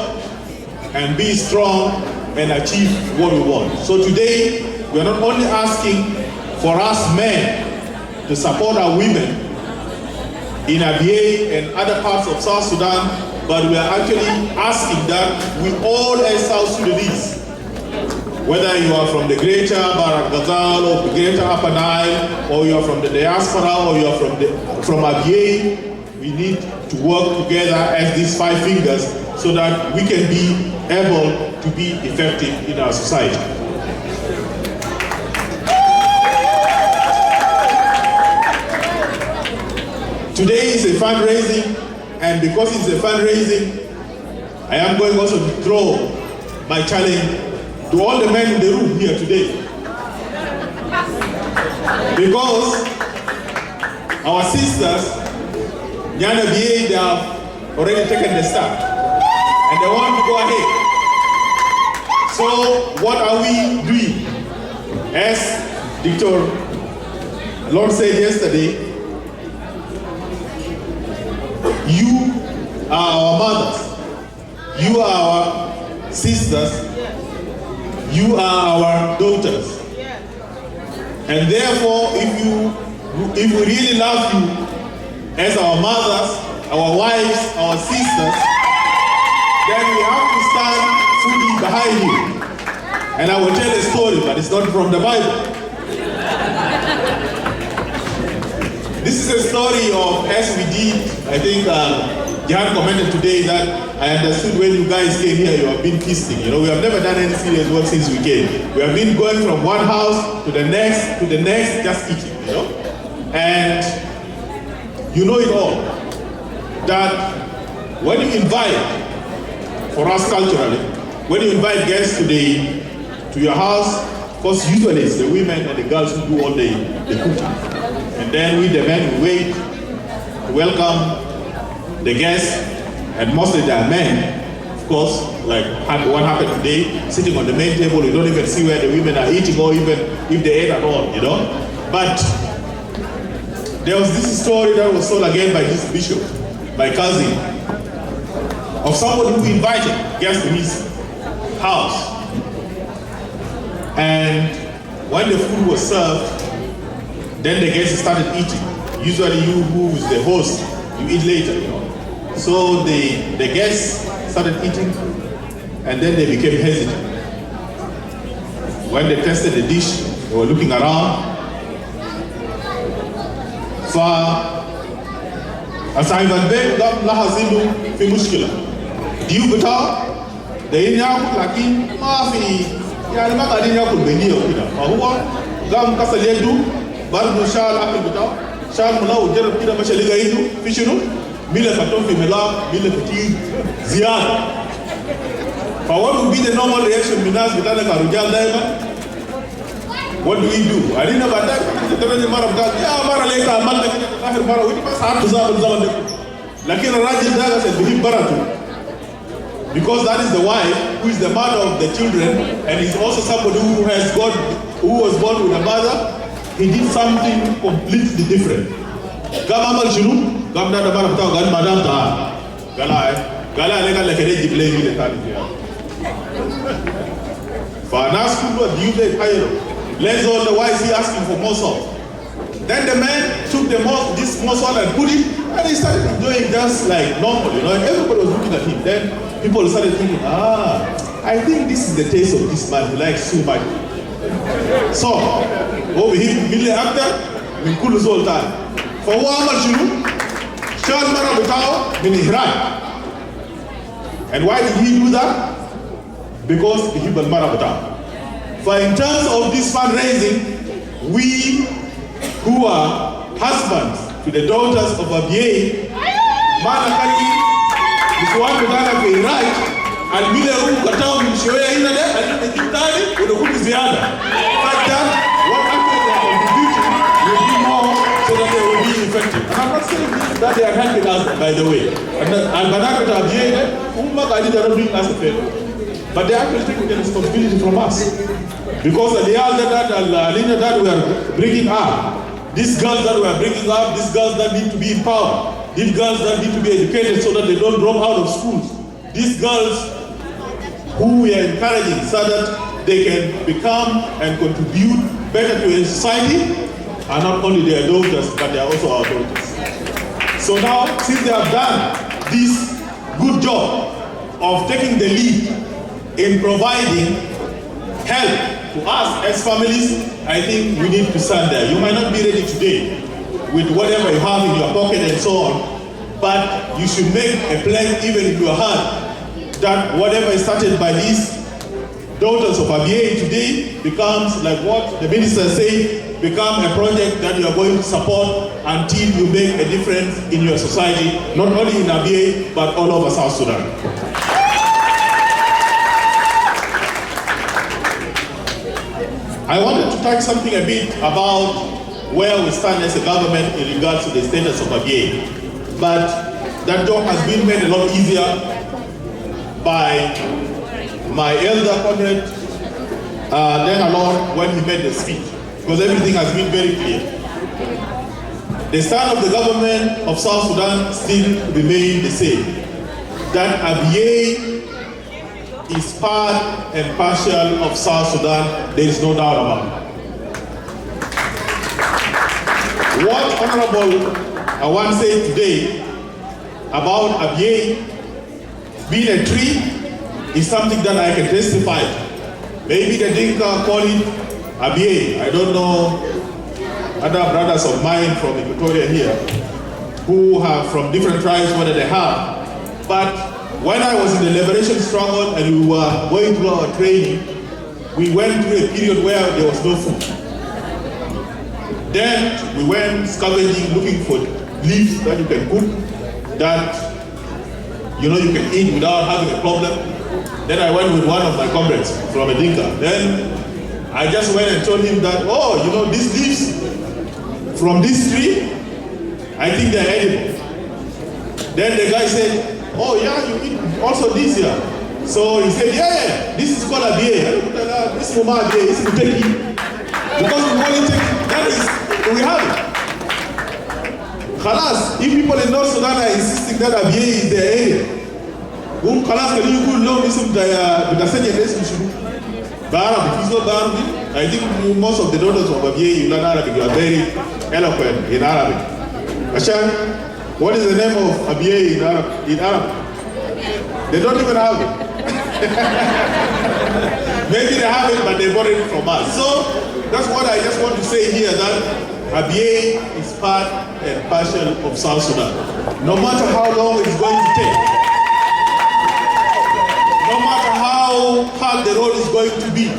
and be strong and achieve what we want. So today, we are not only asking for us men to support our women in Abyei and other parts of South Sudan, but we are actually asking that we all as South Sudanese, whether you are from the greater Barak Ghazal or the greater Upper Nile, or you are from the diaspora, or you are from Abyei, we we need to work together as these 5 fingers so that we can be able to be effective in our society. Today is a fundraising, and because it's a fundraising, I am going also to throw my challenge to all the men in the room here today. Because our sisters, Nyan Abyeei, they have already taken the start, and they want to go ahead. So what are we doing? As Dr. Lord said yesterday, you are our mothers, you are our sisters, you are our daughters. And therefore, if we really love you as our mothers, our wives, our sisters, then we have to stand fully behind you. And I will tell a story, but it's not from the Bible. This is a story of, as we did, I think Jehan commented today that I understood when you guys came here, you have been feasting. You know, we have never done any serious work since we came. We have been going from one house to the next, just eating, you know. And you know it all, that when you invite, for us culturally, when you invite guests to your house, of course usually it's the women and the girls who do all the cooking. And then we, the men, we wait to welcome the guests, and mostly they are men. Of course, like what happened today, sitting on the main table, you don't even see where the women are eating or even if they ate at all, you know. But there was this story that was told again by this bishop, my cousin, of somebody who invited guests to his house. And when the food was served, then the guests started eating. Usually you who is the host, you eat later, you know. So the guests started eating, and then they became hesitant. When they tasted the dish, they were looking around. فأصحاب البيت قام لاحظ إنه في مشكلة. ديو بتاعه ده ياكل لكن ما في يعني ما قاعدين ياكل بينيه وكده. فهو قام كسر يده برضه شال الأكل بتاعه شال ملا وجرب كده مشى لقى إنه في شنو؟ ميلا فتون في ملا ميلا كتير زيادة. فوالله would be the normal reaction من الناس بتاعنا كرجال دائما. What do we do? I didn't know about that. The mara got yeah, mara later, mara later, mara. We must have to solve the Lakin Rajil Daga said, "Behim baratu," because that is the wife who is the mother of the children, and is also somebody who was born with a mother. He did something completely different. Gamamal shunu, gamda da mara tao gan madam ta, gala lega lekere jible mi lekani kiya. Fanas kuwa diude ayero. Let's all the wives he asking for morsel. Then the man took this morsel and put it, and he started doing just like normal, you know, and everybody was looking at him. Then people started thinking, I think this is the taste of this man who likes so much. So, over here, Mille Actor, min kulu zoltan. For Wamal Shuru, Shal Marabitao, min Ihran. And why did he do that? Because he was Marabitao. For in terms of this fundraising, we who are husbands to the daughters of Abyeei, Manakali, Msuwan Kutana Kei right, and Mile Ru Katao Mshoya Ina there, and the Kitani, with the Huki Ziada. Like that, what actually they are contributing will be more so that they will be effective. And I'm not saying that they are helping us, by the way. And Banaka Abyeei, Umma Kadi, they are not doing us a favor. But they actually take the responsibility from us. Because the Alina that we are bringing up, these girls that we are bringing up, these girls that need to be empowered, these girls that need to be educated so that they don't drop out of schools, these girls who we are encouraging so that they can become and contribute better to a society are not only their daughters, but they are also our daughters. So now, since they have done this good job of taking the lead in providing help to us as families, I think we need to stand there. You might not be ready today with whatever you have in your pocket and so on, but you should make a plan even in your heart that whatever is started by these daughters of Abyei today becomes, like what the minister said, become a project that you are going to support until you make a difference in your society, not only in Abyei, but all over South Sudan. I wanted to touch something a bit about where we stand as a government in regards to the status of Abyei. But that job has been made a lot easier by my elder comrade, Deng Alor, when he made the speech, because everything has been very clear. The stand of the government of South Sudan still remains the same, that Abyei is part and partial of South Sudan. There is no doubt about it. What Honorable Awan said today about Abyei being a tree is something that I can testify. Maybe the Dinka call it Abyei. I don't know other brothers of mine from Equatoria here who have from different tribes whether they have. But when I was in the liberation struggle and we were going through our training, we went through a period where there was no food. Then we went scavenging, looking for leaves that you can cook, that you can eat without having a problem. Then I went with one of my comrades from a Dinka. Then I just went and told him that, oh, these leaves from this tree, I think they're edible. Then the guy said, oh yeah, you eat also this here. So he said, yeah, this is called Abyei. This is Muma Abyei, this is Muteki. Because we want to take, that is, we have it. Khalas, if people in North Sudan are insisting that Abyei is their area, Khalas, can you go low, I think most of the daughters of Abyei, you learn Arabic, you are very eloquent in Arabic. H.E.Amb, what is the name of Abyei in Arab? They don't even have it. Maybe they have it, but they bought it from us. So that's what I just want to say here, that Abyei is part and partial of South Sudan. No matter how long it's going to take, no matter how hard the road is going to be,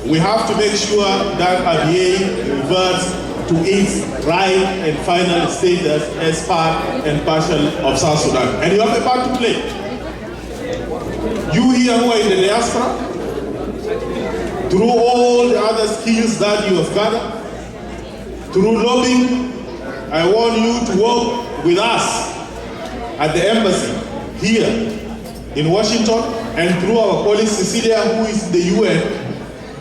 we have to make sure that Abyei reverts to its right and final status as part and partial of South Sudan. And you have a part to play. You here who are in the diaspora, through all the other skills that you have gathered, through lobbying, I want you to work with us at the embassy here in Washington and through our colleague Cecilia, who is in the UN,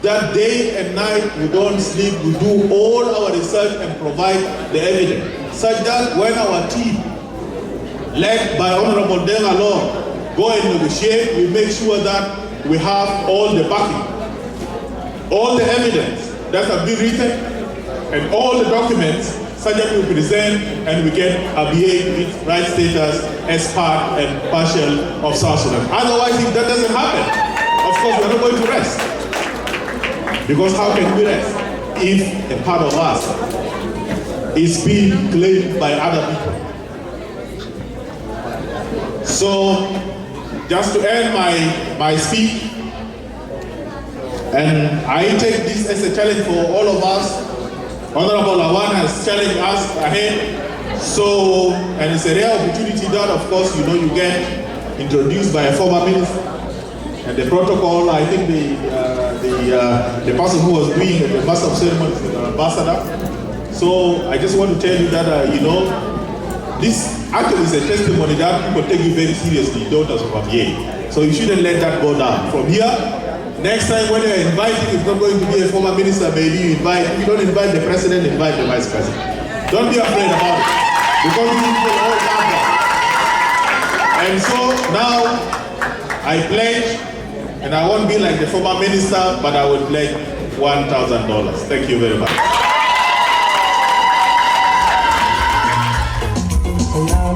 that day and night we don't sleep, we do all our research and provide the evidence, such that when our team, led by Honorable Deng Alor, go and negotiate, we make sure that we have all the backing, all the evidence that have been written, and all the documents, such that we present and we get Abyei its right status as part and partial of South Sudan. Otherwise, if that doesn't happen, of course we're not going to rest. Because how can we rest if a part of us is being claimed by other people? So, just to end my speech, and I take this as a challenge for all of us. Honorable Awan has challenged us ahead. So, and it's a rare opportunity that, of course, you get introduced by a former minister. And the protocol, I think the person who was doing the master of ceremonies is an ambassador. So I just want to tell you that, this actually is a testimony that people take you very seriously, daughters of Abyei. So you shouldn't let that go down. From here, next time when you're inviting, it's not going to be a former minister, maybe you invite, if you don't invite the president, invite the vice president. Don't be afraid about it. Because people all have that. And so now, I pledge, and I won't be like the former minister, but I will pledge $1,000. Thank you very much. I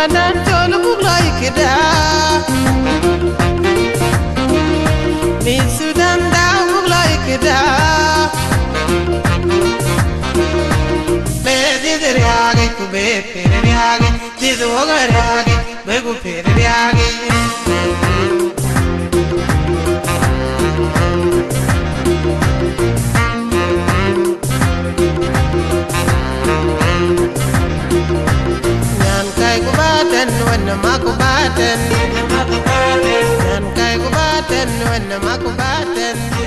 Sudan tolu buglai kida Mi Sudan da buglai kida Me didriage kube periage Didu ogarage begu periage When makubaten, yan kay kubaten, when makubaten.